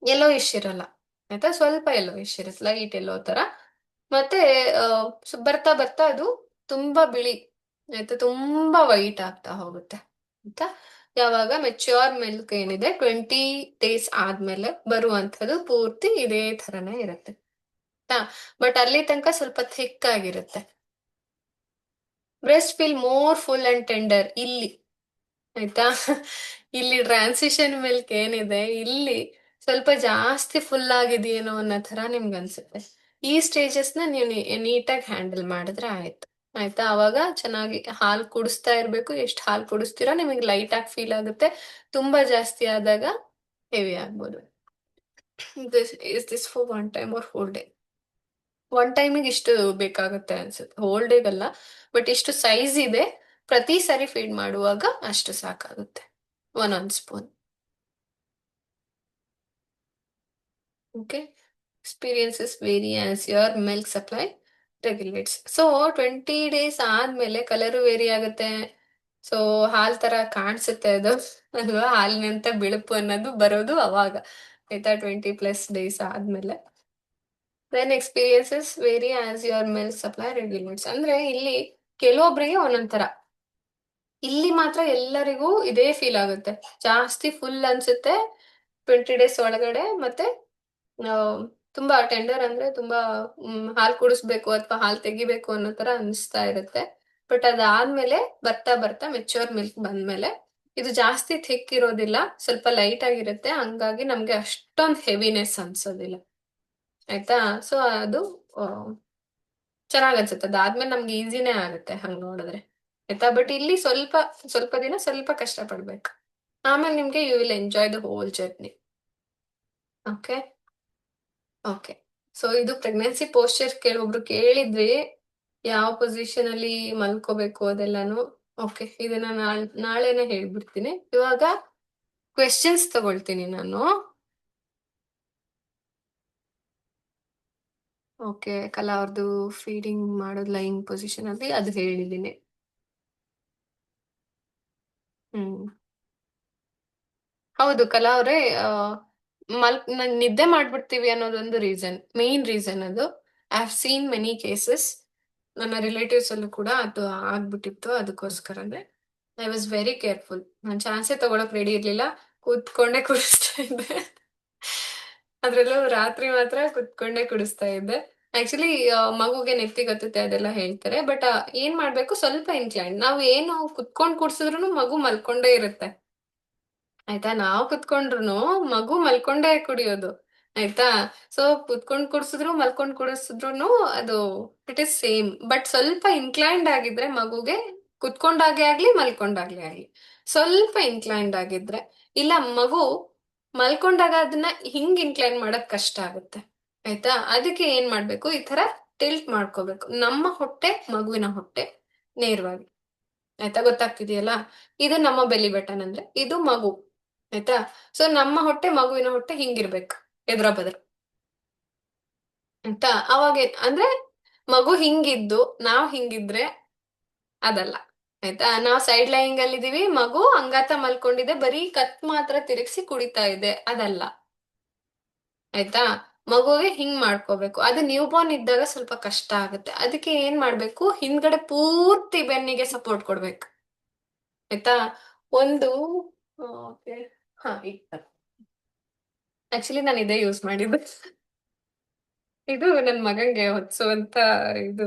ಯೆಲ್ಲೋಯಿಶ್ ಇರಲ್ಲ, ಆಯ್ತಾ, ಸ್ವಲ್ಪ ಯೆಲ್ಲೋಯಿಶ್ ಇರುತ್ತೆ, ಲೈಟ್ ಎಲ್ಲೋ ತರ. ಮತ್ತೆ ಬರ್ತಾ ಬರ್ತಾ ಅದು ತುಂಬಾ ಬಿಳಿ, ಆಯ್ತಾ, ತುಂಬಾ ವೈಟ್ ಆಗ್ತಾ ಹೋಗುತ್ತೆ, ಆಯ್ತಾ. ಯಾವಾಗ ಮೆಚ್ಯೂರ್ ಮಿಲ್ಕ್ ಏನಿದೆ 20 days ಆದ್ಮೇಲೆ ಬರುವಂತದ್ದು ಪೂರ್ತಿ ಇದೇ ಥರನೇ ಇರುತ್ತೆ, ಆಯ್ತಾ. ಬಟ್ ಅಲ್ಲಿ ತನಕ ಸ್ವಲ್ಪ ಥಿಕ್ ಆಗಿರುತ್ತೆ. Breast feel more full and tender ಇಲ್ಲಿ, ಆಯ್ತಾ. ಇಲ್ಲಿ ಟ್ರಾನ್ಸಿಷನ್ ಮಿಲ್ಕ್ ಏನಿದೆ ಇಲ್ಲಿ ಸ್ವಲ್ಪ ಜಾಸ್ತಿ ಫುಲ್ ಆಗಿದೆಯೇನೋ ಅನ್ನೋ ತರ ನಿಮ್ಗೆ ಅನ್ಸುತ್ತೆ. ಈ ಸ್ಟೇಜಸ್ ನ ನೀವು ನೀಟಾಗಿ ಹ್ಯಾಂಡಲ್ ಮಾಡಿದ್ರೆ ಆಯ್ತು, ಆಯ್ತಾ. ಅವಾಗ ಚೆನ್ನಾಗಿ ಹಾಲು ಕುಡಿಸ್ತಾ ಇರ್ಬೇಕು, ಎಷ್ಟು ಹಾಲು ಕುಡಿಸ್ತೀರೋ ನಿಮಗೆ ಲೈಟ್ ಆಗಿ ಫೀಲ್ ಆಗುತ್ತೆ. ತುಂಬಾ ಜಾಸ್ತಿ ಆದಾಗ ಹೆವಿ ಆಗ್ಬೋದು. This for one time or whole day? One ಟೈಮಿಗೆ ಇಷ್ಟು ಬೇಕಾಗುತ್ತೆ ಅನ್ಸುತ್ತೆ, ಹೋಲ್ ಡೇಗಲ್ಲ. ಬಟ್ ಇಷ್ಟು ಸೈಜ್ ಇದೆ, ಪ್ರತಿ ಸರಿ ಫೀಡ್ ಮಾಡುವಾಗ ಅಷ್ಟು ಸಾಕಾಗುತ್ತೆ, 1 spoon. Okay. Experiences vary as your milk supply regulates. So 20 days ಆದ್ಮೇಲೆ ಕಲರು ವೇರಿ ಆಗುತ್ತೆ, ಸೊ ಹಾಲ್ ತರ ಕಾಣಿಸುತ್ತೆ ಅದು, ಅಲ್ವಾ. ಹಾಲಿನಂತ ಬಿಳುಪು ಅನ್ನೋದು ಬರೋದು ಅವಾಗ, ಆಯ್ತಾ, 20+ days ಆದ್ಮೇಲೆ. Then experiences vary as your milk supply regulates ಅಂದ್ರೆ ಇಲ್ಲಿ ಕೆಲವೊಬ್ಬರಿಗೆ ಒಂದೊಂಥರ. ಇಲ್ಲಿ ಮಾತ್ರ ಎಲ್ಲರಿಗೂ ಇದೇ ಫೀಲ್ ಆಗುತ್ತೆ, ಜಾಸ್ತಿ ಫುಲ್ ಅನ್ಸುತ್ತೆ 20 days ಒಳಗಡೆ. ಮತ್ತೆ ಆ, ತುಂಬಾ ಟೆಂಡರ್ ಅಂದ್ರೆ ತುಂಬಾ ಹಾಲು ಕುಡಿಸ್ಬೇಕು ಅಥವಾ ಹಾಲು ತೆಗಿಬೇಕು ಅನ್ನೋ ತರ ಅನಿಸ್ತಾ ಇರುತ್ತೆ. ಬಟ್ ಅದಾದ್ಮೇಲೆ ಬರ್ತಾ ಬರ್ತಾ ಮೆಚ್ಯೂರ್ ಮಿಲ್ಕ್ ಬಂದ್ಮೇಲೆ ಇದು ಜಾಸ್ತಿ ಥಿಕ್ ಇರೋದಿಲ್ಲ, ಸ್ವಲ್ಪ ಲೈಟ್ ಆಗಿರುತ್ತೆ, ಹಂಗಾಗಿ ನಮ್ಗೆ ಅಷ್ಟೊಂದು ಹೆವಿನೆಸ್ ಅನ್ಸೋದಿಲ್ಲ, ಆಯ್ತಾ. ಸೊ ಅದು ಚೆನ್ನಾಗ್ ಅನ್ಸುತ್ತೆ, ಅದಾದ್ಮೇಲೆ ನಮ್ಗೆ ಈಸಿನೇ ಆಗುತ್ತೆ ಹಂಗ್ ನೋಡಿದ್ರೆ, ಆಯ್ತಾ. ಬಟ್ ಇಲ್ಲಿ ಸ್ವಲ್ಪ ಸ್ವಲ್ಪ ದಿನ ಸ್ವಲ್ಪ ಕಷ್ಟ ಪಡ್ಬೇಕು, ಆಮೇಲೆ ನಿಮ್ಗೆ you will enjoy the whole journey. Okay. Okay. So ಇದು ಪ್ರೆಗ್ನೆನ್ಸಿ ಪೋಸ್ಚರ್ ಕೆಲವೊಬ್ರು ಕೇಳಿದ್ವಿ, ಯಾವ ಪೊಸಿಷನ್ ಅಲ್ಲಿ ಮಲ್ಕೋಬೇಕು ಅದೆಲ್ಲಾನು. ಓಕೆ, ಇದನ್ನ ನಾಳೆನೆ ಹೇಳ್ಬಿಡ್ತೀನಿ. ಇವಾಗ ಕ್ವೆಶ್ಚನ್ಸ್ ತಗೊಳ್ತೀನಿ ನಾನು. ಓಕೆ, ಕಲಾ ಅವ್ರದ್ದು ಫೀಡಿಂಗ್ ಮಾಡೋದು ಲೈಂಗ್ ಪೊಸಿಷನ್ ಅಲ್ಲಿ ಅದು ಹೇಳಿದ್ದೀನಿ. ಹ್ಮ್, ಹೌದು ಕಲಾ ಅವ್ರೆ. ನಿದ್ದೆ ಮಾಡ್ಬಿಡ್ತೀವಿ ಅನ್ನೋದೊಂದು ರೀಸನ್, ಮೇನ್ ರೀಸನ್ ಅದು. I have seen many cases, ನನ್ನ ರಿಲೇಟಿವ್ಸ್ ಅಲ್ಲೂ ಕೂಡ ಅದು ಆಗ್ಬಿಟ್ಟಿತ್ತು. ಅದಕ್ಕೋಸ್ಕರನೇ ಐ ವಾಸ್ ವೆರಿ ಕೇರ್ಫುಲ್. ನಾನು ಚಾನ್ಸೇ ತಗೊಳಕ್ ರೆಡಿ ಇರ್ಲಿಲ್ಲ, ಕೂತ್ಕೊಂಡೇ ಕುಡಿಸ್ತಾ ಇದ್ದೆ. ಅದ್ರಲ್ಲೂ ರಾತ್ರಿ ಮಾತ್ರ ಕುತ್ಕೊಂಡೇ ಕುಡಿಸ್ತಾ ಇದ್ದೆ. ಆಕ್ಚುಲಿ ಮಗುಗೆ ನೆತ್ತಿಗತ್ತುತ್ತೆ ಅದೆಲ್ಲ ಹೇಳ್ತಾರೆ, ಬಟ್ ಏನ್ ಮಾಡ್ಬೇಕು, ಸ್ವಲ್ಪ ಇನ್ಕ್ಲೈನ್. ನಾವು ಏನು ಕುತ್ಕೊಂಡ್ ಕುಡ್ಸಿದ್ರು ಮಗು ಮಲ್ಕೊಂಡೇ ಇರುತ್ತೆ, ಆಯ್ತಾ. ನಾವು ಕುತ್ಕೊಂಡ್ರು ಮಗು ಮಲ್ಕೊಂಡೇ ಕುಡಿಯೋದು, ಆಯ್ತಾ. ಸೊ ಕುತ್ಕೊಂಡ್ ಕುಡ್ಸಿದ್ರು ಮಲ್ಕೊಂಡ್ ಕುಡಿಸಿದ್ರು ಅದು ಇಟ್ ಇಸ್ ಸೇಮ್. ಬಟ್ ಸ್ವಲ್ಪ ಇನ್ಕ್ಲೈನ್ಡ್ ಆಗಿದ್ರೆ ಮಗುಗೆ, ಕುತ್ಕೊಂಡಾಗೆ ಆಗ್ಲಿ ಮಲ್ಕೊಂಡಾಗ್ಲಿ ಆಗ್ಲಿ, ಸ್ವಲ್ಪ ಇನ್ಕ್ಲೈನ್ಡ್ ಆಗಿದ್ರೆ, ಇಲ್ಲ ಮಗು ಮಲ್ಕೊಂಡಾಗ ಅದನ್ನ ಹಿಂಗ್ ಇನ್ಕ್ಲೈನ್ ಮಾಡಕ್ ಕಷ್ಟ ಆಗುತ್ತೆ, ಆಯ್ತಾ. ಅದಕ್ಕೆ ಏನ್ ಮಾಡ್ಬೇಕು, ಈ ತರ ಟಿಲ್ಟ್ ಮಾಡ್ಕೋಬೇಕು, ನಮ್ಮ ಹೊಟ್ಟೆ ಮಗುವಿನ ಹೊಟ್ಟೆ ನೇರವಾಗಿ, ಆಯ್ತಾ. ಗೊತ್ತಾಗ್ತಿದೆಯಲ್ಲ, ಇದು ನಮ್ಮ ಬೆಲಿ ಬಟನ್ ಅಂದ್ರೆ ಇದು ಮಗು, ಆಯ್ತಾ. ಸೊ ನಮ್ಮ ಹೊಟ್ಟೆ ಮಗುವಿನ ಹೊಟ್ಟೆ ಹಿಂಗಿರ್ಬೇಕು, ಎದ್ರ ಬದ್ರ, ಆಯ್ತಾ. ಅವಾಗ ಅಂದ್ರೆ ಮಗು ಹಿಂಗಿದ್ದು ನಾವ್ ಹಿಂಗಿದ್ರೆ ಅದಲ್ಲ, ಆಯ್ತಾ. ನಾವ್ ಸೈಡ್ ಲೈಂಗ್ ಅಲ್ಲಿ ಇದೀವಿ, ಮಗು ಅಂಗಾತ ಮಲ್ಕೊಂಡಿದೆ, ಬರೀ ಕತ್ ಮಾತ್ರ ತಿರುಗಿಸಿ ಕುಡಿತಾ ಇದೆ, ಅದಲ್ಲ, ಆಯ್ತಾ. ಮಗುವಿಗೆ ಹಿಂಗ್ ಮಾಡ್ಕೋಬೇಕು. ಅದು ನ್ಯೂ ಬಾರ್ನ್ ಇದ್ದಾಗ ಸ್ವಲ್ಪ ಕಷ್ಟ ಆಗುತ್ತೆ, ಅದಕ್ಕೆ ಏನ್ ಮಾಡ್ಬೇಕು, ಹಿಂದ್ಗಡೆ ಪೂರ್ತಿ ಬೆನ್ನಿಗೆ ಸಪೋರ್ಟ್ ಕೊಡ್ಬೇಕು, ಆಯ್ತಾ. ಒಂದು ಓಕೆ, ಹಾ, ಆಕ್ಚುಲಿ ನಾನು ಇದೇ ಯೂಸ್ ಮಾಡಿದ್ದು. ಇದು ನನ್ ಮಗಂಗೆ ಹೊತ್ಸುವಂತ ಇದು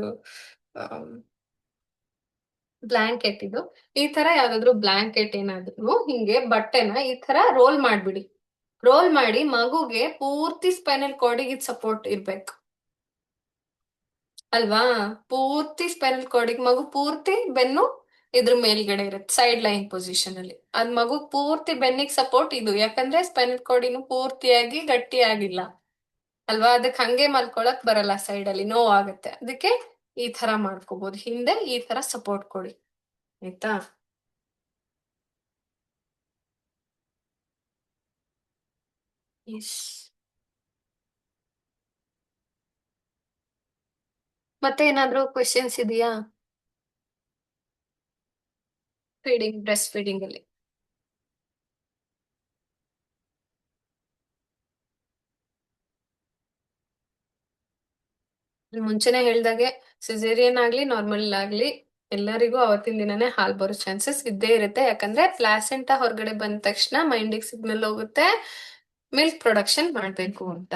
ಬ್ಲಾಂಕೆಟ್. ಇದು ಈ ತರ ಯಾವ್ದಾದ್ರು ಬ್ಲಾಂಕೆಟ್ ಏನಾದ್ರು ಹಿಂಗೆ ಬಟ್ಟೆನ ಈ ತರ ರೋಲ್ ಮಾಡ್ಬಿಡಿ. ರೋಲ್ ಮಾಡಿ ಮಗುಗೆ ಪೂರ್ತಿ ಸ್ಪೈನಲ್ ಕಾರ್ಡಿಗೆ ಸಪೋರ್ಟ್ ಇರ್ಬೇಕು, ಅಲ್ವಾ. ಪೂರ್ತಿ ಸ್ಪೈನಲ್ ಕಾರ್ಡಿಗೆ ಮಗು ಪೂರ್ತಿ ಬೆನ್ನು ಇದ್ರ ಮೇಲ್ಗಡೆ ಇರುತ್ತೆ, ಸೈಡ್ ಲೈನ್ ಪೊಸಿಷನ್ ಅಲ್ಲಿ. ಅದ್ ಮಗು ಪೂರ್ತಿ ಬೆನ್ನಿಗೆ ಸಪೋರ್ಟ್ ಇದು, ಯಾಕಂದ್ರೆ ಸ್ಪೈನಲ್ ಕಾರ್ಡ್ ಇನ್ನು ಪೂರ್ತಿಯಾಗಿ ಗಟ್ಟಿ ಆಗಿಲ್ಲ, ಅಲ್ವಾ? ಅದಕ್ಕೆ ಹಂಗೆ ಮಲ್ಕೊಳಕ್ ಬರಲ್ಲ, ಸೈಡ್ ಅಲ್ಲಿ ನೋವಾಗುತ್ತೆ. ಅದಕ್ಕೆ ಈ ತರ ಮಾಡ್ಕೋಬಹುದು, ಹಿಂದೆ ಈ ತರ ಸಪೋರ್ಟ್ ಕೊಡಿ. ಆಯ್ತಾ? ಎಸ್. ಮತ್ತೆ ಏನಾದ್ರೂ ಕ್ವೆಶನ್ಸ್ ಇದೆಯಾ? ಫೀಡಿಂಗ್, ಬ್ರೆಸ್ಟ್ ಫೀಡಿಂಗ್ ಅಲ್ಲಿ ಮುಂಚೆನೆ ಹೇಳ್ದಾಗೆ, ಸಿಸೇರಿಯನ್ ಆಗ್ಲಿ ನಾರ್ಮಲ್ ಆಗ್ಲಿ ಎಲ್ಲರಿಗೂ ಅವತ್ತಿನ ದಿನನೇ ಹಾಲ್ ಬರೋ ಚಾನ್ಸಸ್ ಇದ್ದೇ ಇರುತ್ತೆ. ಯಾಕಂದ್ರೆ ಪ್ಲಾಸೆಂಟಾ ಹೊರಗಡೆ ಬಂದ ತಕ್ಷಣ ಮೈಂಡಿಗೆ ಸಿಗ್ನಲ್ ಹೋಗುತ್ತೆ ಮಿಲ್ಕ್ ಪ್ರೊಡಕ್ಷನ್ ಮಾಡ್ಬೇಕು ಅಂತ.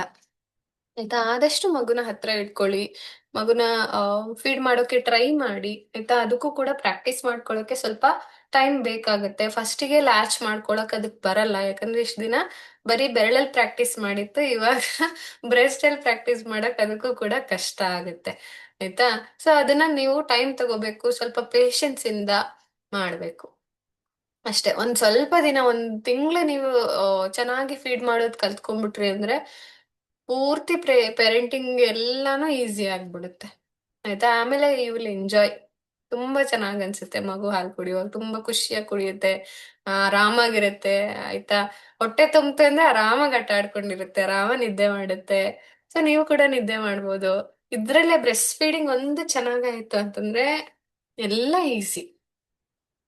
ಆಯ್ತಾ? ಆದಷ್ಟು ಮಗುನ ಹತ್ರ ಇಟ್ಕೊಳ್ಳಿ. ಮಗುನ ಫೀಡ್ ಮಾಡೋಕೆ ಟ್ರೈ ಮಾಡಿ. ಆಯ್ತಾ? ಅದಕ್ಕೂ ಕೂಡ ಪ್ರಾಕ್ಟೀಸ್ ಮಾಡ್ಕೊಳ್ಳೋಕೆ ಸ್ವಲ್ಪ ಟೈಮ್ ಬೇಕಾಗುತ್ತೆ. ಫಸ್ಟಿಗೆ ಲ್ಯಾಚ್ ಮಾಡ್ಕೊಳಕ್ ಅದಕ್ ಬರಲ್ಲ, ಯಾಕಂದ್ರೆ ಇಷ್ಟ ದಿನ ಬರೀ ಬೆರಳಲ್ಲಿ ಪ್ರಾಕ್ಟೀಸ್ ಮಾಡಿತ್ತು. ಇವಾಗ ಬ್ರೆಸ್ಟ್ ಅಲ್ಲಿ ಪ್ರಾಕ್ಟೀಸ್ ಮಾಡಕ್ ಅದಕ್ಕೂ ಕೂಡ ಕಷ್ಟ ಆಗುತ್ತೆ. ಆಯ್ತಾ? ಸೊ ಅದನ್ನ ನೀವು ಟೈಮ್ ತಗೋಬೇಕು, ಸ್ವಲ್ಪ ಪೇಶನ್ಸ್ ಇಂದ ಮಾಡ್ಬೇಕು ಅಷ್ಟೇ. ಒಂದ್ ಸ್ವಲ್ಪ ದಿನ, ಒಂದ್ ತಿಂಗಳು ನೀವು ಚೆನ್ನಾಗಿ ಫೀಡ್ ಮಾಡೋದ್ ಕಲ್ತ್ಕೊಂಡ್ಬಿಟ್ರಿ ಅಂದ್ರೆ ಪೂರ್ತಿ ಪೇರೆಂಟಿಂಗ್ ಎಲ್ಲಾನು ಈಸಿ ಆಗ್ಬಿಡುತ್ತೆ. ಆಯ್ತಾ? ಆಮೇಲೆ ಯು ವಿಲ್ ಎಂಜಾಯ್. ತುಂಬಾ ಚೆನ್ನಾಗ್ ಅನ್ಸುತ್ತೆ ಮಗು ಹಾಲು ಕುಡಿಯುವಾಗ, ತುಂಬಾ ಖುಷಿಯಾಗಿ ಕುಡಿಯುತ್ತೆ, ಆರಾಮಾಗಿರುತ್ತೆ. ಆಯ್ತಾ? ಹೊಟ್ಟೆ ತುಂಬುತ್ತೆ ಅಂದ್ರೆ ಆರಾಮಾಗಿ ಆಟ ಆಡ್ಕೊಂಡಿರುತ್ತೆ, ಆರಾಮ ನಿದ್ದೆ ಮಾಡುತ್ತೆ. ಸೊ ನೀವು ಕೂಡ ನಿದ್ದೆ ಮಾಡ್ಬೋದು. ಇದ್ರಲ್ಲೇ ಬ್ರೆಸ್ಟ್ ಫೀಡಿಂಗ್ ಒಂದು ಚೆನ್ನಾಗಾಯ್ತು ಅಂತಂದ್ರೆ ಎಲ್ಲ ಈಸಿ.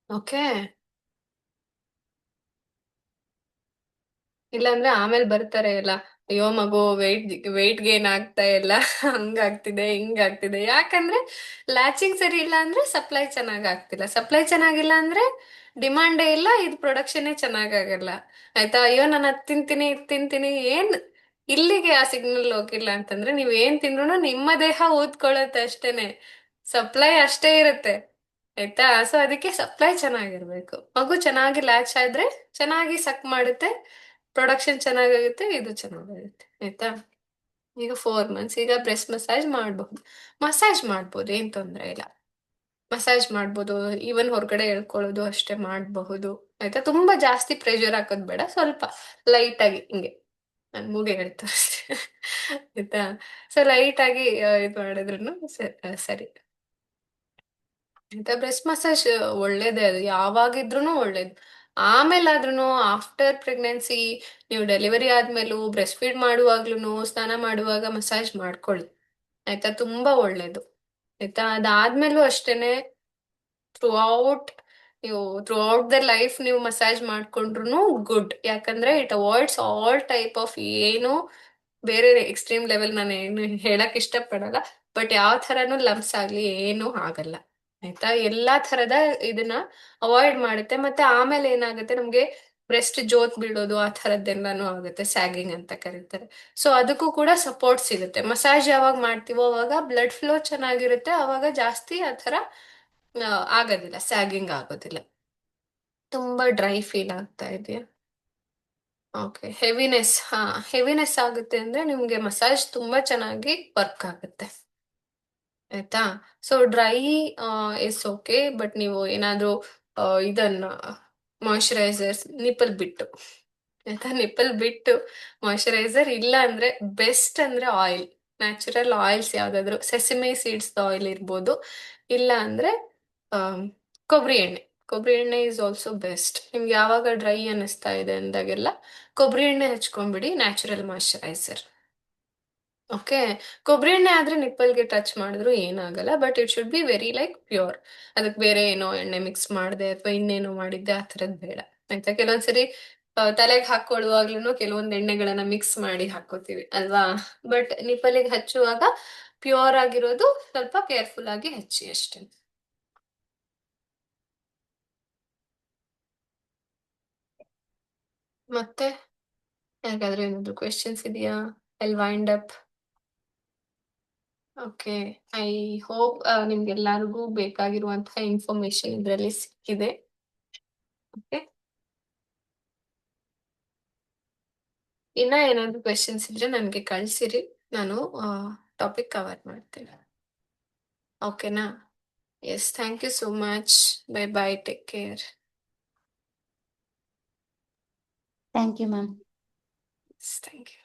ಓಕೆ. ಇಲ್ಲಾಂದ್ರೆ ಆಮೇಲೆ ಬರ್ತಾರೆ ಎಲ್ಲ, ಅಯ್ಯೋ ಮಗು ವೆಯ್ಟ್ ಗೇನ್ ಆಗ್ತಾ ಇಲ್ಲ, ಹಂಗಾಗ್ತಿದೆ ಹಿಂಗಾಗ್ತಿದೆ. ಯಾಕಂದ್ರೆ ಲ್ಯಾಚಿಂಗ್ ಸರಿ ಇಲ್ಲ ಅಂದ್ರೆ ಸಪ್ಲೈ ಚೆನ್ನಾಗ್ ಆಗ್ತಿಲ್ಲ, ಸಪ್ಲೈ ಚೆನ್ನಾಗಿಲ್ಲ ಅಂದ್ರೆ ಡಿಮಾಂಡೇ ಇಲ್ಲ, ಇದು ಪ್ರೊಡಕ್ಷನ್ನೇ ಚೆನ್ನಾಗಾಗಲ್ಲ. ಆಯ್ತಾ? ಅಯ್ಯೋ ನಾನು ಅದ್ ತಿಂತೀನಿ ಇದ್ ತಿಂತೀನಿ, ಏನ್ ಇಲ್ಲಿಗೆ ಆ ಸಿಗ್ನಲ್ ಹೋಗಿಲ್ಲ ಅಂತಂದ್ರೆ ನೀವ್ ಏನ್ ತಿಂದ್ರು ನಿಮ್ಮ ದೇಹ ಊದ್ಕೊಳ್ಳುತ್ತೆ ಅಷ್ಟೇನೆ, ಸಪ್ಲೈ ಅಷ್ಟೇ ಇರುತ್ತೆ. ಆಯ್ತಾ? ಸೊ ಅದಕ್ಕೆ ಸಪ್ಲೈ ಚೆನ್ನಾಗಿರ್ಬೇಕು. ಮಗು ಚೆನ್ನಾಗಿ ಲ್ಯಾಚ್ ಆದ್ರೆ ಚೆನ್ನಾಗಿ ಸಕ್ ಮಾಡುತ್ತೆ, ಪ್ರೊಡಕ್ಷನ್ ಚೆನ್ನಾಗಾಗುತ್ತೆ, ಇದು ಚೆನ್ನಾಗಾಗುತ್ತೆ. ಆಯ್ತಾ? ಈಗ 4 ಮಂತ್ಸ್, ಈಗ ಬ್ರೆಸ್ಟ್ ಮಸಾಜ್ ಮಾಡಬಹುದು, ಮಸಾಜ್ ಮಾಡ್ಬೋದು, ಏನ್ ತೊಂದ್ರೆ ಇಲ್ಲ. ಮಸಾಜ್ ಮಾಡ್ಬೋದು, ಈವನ್ ಹೊರಗಡೆ ಎಳ್ಕೊಳ್ಳೋದು ಅಷ್ಟೇ ಮಾಡಬಹುದು. ಆಯ್ತಾ? ತುಂಬಾ ಜಾಸ್ತಿ ಪ್ರೆಷರ್ ಹಾಕೋದ್ ಬೇಡ, ಸ್ವಲ್ಪ ಲೈಟ್ ಆಗಿ ಹಿಂಗೆ ನನ್ ಮೂಗೆ ಹೇಳ್ತಾ ಅಷ್ಟೇ. ಆಯ್ತಾ? ಸೊ ಲೈಟ್ ಆಗಿ ಇದು ಮಾಡಿದ್ರು ಸರಿ. ಆಯ್ತಾ? ಬ್ರೆಸ್ಟ್ ಮಸಾಜ್ ಒಳ್ಳೇದೇ, ಅದು ಯಾವಾಗಿದ್ರೂ ಒಳ್ಳೇದು. ಆಮೇಲಾದ್ರೂ ಆಫ್ಟರ್ ಪ್ರೆಗ್ನೆನ್ಸಿ, ನೀವು ಡೆಲಿವರಿ ಆದ್ಮೇಲೂ ಬ್ರೆಸ್ಟ್ ಫೀಡ್ ಮಾಡುವಾಗ್ಲೂ ಸ್ನಾನ ಮಾಡುವಾಗ ಮಸಾಜ್ ಮಾಡ್ಕೊಳ್ಳಿ. ಆಯ್ತಾ? ತುಂಬಾ ಒಳ್ಳೇದು. ಆಯ್ತಾ? ಅದಾದ್ಮೇಲೂ ಅಷ್ಟೇನೆ, ಥ್ರೂ ಔಟ್ ನೀವು ಥ್ರೂ ಔಟ್ ದ ಲೈಫ್ ನೀವು ಮಸಾಜ್ ಮಾಡ್ಕೊಂಡ್ರು ಗುಡ್. ಯಾಕಂದ್ರೆ it avoids all type of ಏನು ಬೇರೆ ಎಕ್ಸ್ಟ್ರೀಮ್ ಲೆವೆಲ್ ನಾನು ಏನು ಹೇಳಕ್ ಇಷ್ಟಪಡಲ್ಲ, ಬಟ್ ಯಾವ ಥರನೂ ಲಂಪ್ಸ್ ಆಗ್ಲಿ ಏನು ಆಗಲ್ಲ. ಆಯ್ತಾ? ಎಲ್ಲಾ ಥರದ ಇದನ್ನ ಅವಾಯ್ಡ್ ಮಾಡುತ್ತೆ. ಮತ್ತೆ ಆಮೇಲೆ ಏನಾಗುತ್ತೆ, ನಮ್ಗೆ ಬ್ರೆಸ್ಟ್ ಜೋತ್ ಬೀಳೋದು ಆ ಥರದ್ದೆಲ್ಲಾನು ಆಗುತ್ತೆ, ಸ್ಯಾಗಿಂಗ್ ಅಂತ ಕರೀತಾರೆ. ಸೊ ಅದಕ್ಕೂ ಕೂಡ ಸಪೋರ್ಟ್ ಸಿಗುತ್ತೆ. ಮಸಾಜ್ ಯಾವಾಗ ಮಾಡ್ತೀವೋ ಅವಾಗ ಬ್ಲಡ್ ಫ್ಲೋ ಚೆನ್ನಾಗಿರುತ್ತೆ, ಅವಾಗ ಜಾಸ್ತಿ ಆ ಥರ ಆಗೋದಿಲ್ಲ, ಸ್ಯಾಗಿಂಗ್ ಆಗೋದಿಲ್ಲ. ತುಂಬಾ ಡ್ರೈ ಫೀಲ್ ಆಗ್ತಾ ಇದೆಯಾ? ಓಕೆ. ಹೆವಿನೆಸ್, ಹಾ, ಹೆವಿನೆಸ್ ಆಗುತ್ತೆ ಅಂದ್ರೆ ನಿಮ್ಗೆ ಮಸಾಜ್ ತುಂಬಾ ಚೆನ್ನಾಗಿ ವರ್ಕ್ ಆಗುತ್ತೆ. ಆಯ್ತಾ? So dry is okay, but ನೀವು ಏನಾದ್ರೂ ಇದನ್ನ ಮಾಯಿಶ್ಚರೈಸರ್ಸ್ ನಿಪ್ಪಲ್ ಬಿಟ್ಟು, ಆಯ್ತಾ? ನಿಪ್ಪಲ್ ಬಿಟ್ಟು ಮಾಯಿಶ್ಚರೈಸರ್ ಇಲ್ಲ ಅಂದ್ರೆ ಬೆಸ್ಟ್ ಅಂದ್ರೆ ಆಯಿಲ್, ನ್ಯಾಚುರಲ್ ಆಯಿಲ್ಸ್ ಯಾವ್ದಾದ್ರು ಸೆಸಿಮೆ ಸೀಡ್ಸ್ ಆಯಿಲ್ ಇರ್ಬೋದು, ಇಲ್ಲ ಅಂದ್ರೆ ಆಮ್, ಕೊಬ್ಬರಿ ಎಣ್ಣೆ. ಕೊಬ್ಬರಿ ಎಣ್ಣೆ ಇಸ್ ಆಲ್ಸೋ ಬೆಸ್ಟ್. ನಿಮ್ಗೆ ಯಾವಾಗ ಡ್ರೈ ಅನ್ನಿಸ್ತಾ ಇದೆ ಅಂದಾಗೆಲ್ಲ ಕೊಬ್ಬರಿ ಎಣ್ಣೆ ಹಚ್ಕೊಂಡ್ಬಿಡಿ, ನ್ಯಾಚುರಲ್ ಮಾಯಿಶ್ಚರೈಸರ್. ಓಕೆ. ಕೊಬ್ಬರಿ ಎಣ್ಣೆ ಆದ್ರೆ ನಿಪ್ಪಲ್ಗೆ ಟಚ್ ಮಾಡಿದ್ರು ಏನಾಗಲ್ಲ, but it should be very like pure. ಅದಕ್ಕೆ ಬೇರೆ ಏನೋ ಎಣ್ಣೆ ಮಿಕ್ಸ್ ಮಾಡದೆ ಅಥವಾ ಇನ್ನೇನೋ ಮಾಡಿದ್ದೆ ಆ ಥರದ್ ಬೇಡ. ಆಯ್ತಾ? ಕೆಲವೊಂದ್ಸರಿ ತಲೆಗೆ ಹಾಕೊಳ್ಳುವಾಗ್ಲೂ ಕೆಲವೊಂದು ಎಣ್ಣೆಗಳನ್ನ ಮಿಕ್ಸ್ ಮಾಡಿ ಹಾಕೋತೀವಿ ಅಲ್ವಾ? ಬಟ್ ನಿಪ್ಪಲಿಗೆ ಹಚ್ಚುವಾಗ ಪ್ಯೂರ್ ಆಗಿರೋದು, ಸ್ವಲ್ಪ ಕೇರ್ಫುಲ್ ಆಗಿ ಹಚ್ಚಿ ಅಷ್ಟೇ. ಮತ್ತೆ ಯಾರಿಗಾದ್ರೂ ಏನಾದ್ರು ಕ್ವೆಶನ್ಸ್ ಇದೆಯಾ? I wind up. Okay. I hope ನಿಮ್ಗೆಲ್ಲರಿಗೂ ಬೇಕಾಗಿರುವಂತಹ ಇನ್ಫಾರ್ಮೇಶನ್ ಇದರಲ್ಲಿ ಸಿಕ್ಕಿದೆ. ಓಕೆ. ಇನ್ನ ಏನಾದ್ರು ಕ್ವೆಶನ್ಸ್ ಇದ್ರೆ ನನಗೆ ಕಳ್ಸಿರಿ, ನಾನು ಟಾಪಿಕ್ ಕವರ್ ಮಾಡ್ತೀನಿ. ಓಕೆನಾ? Yes, thank you so much. Bye bye, take care. Thank you ma'am. Thank you.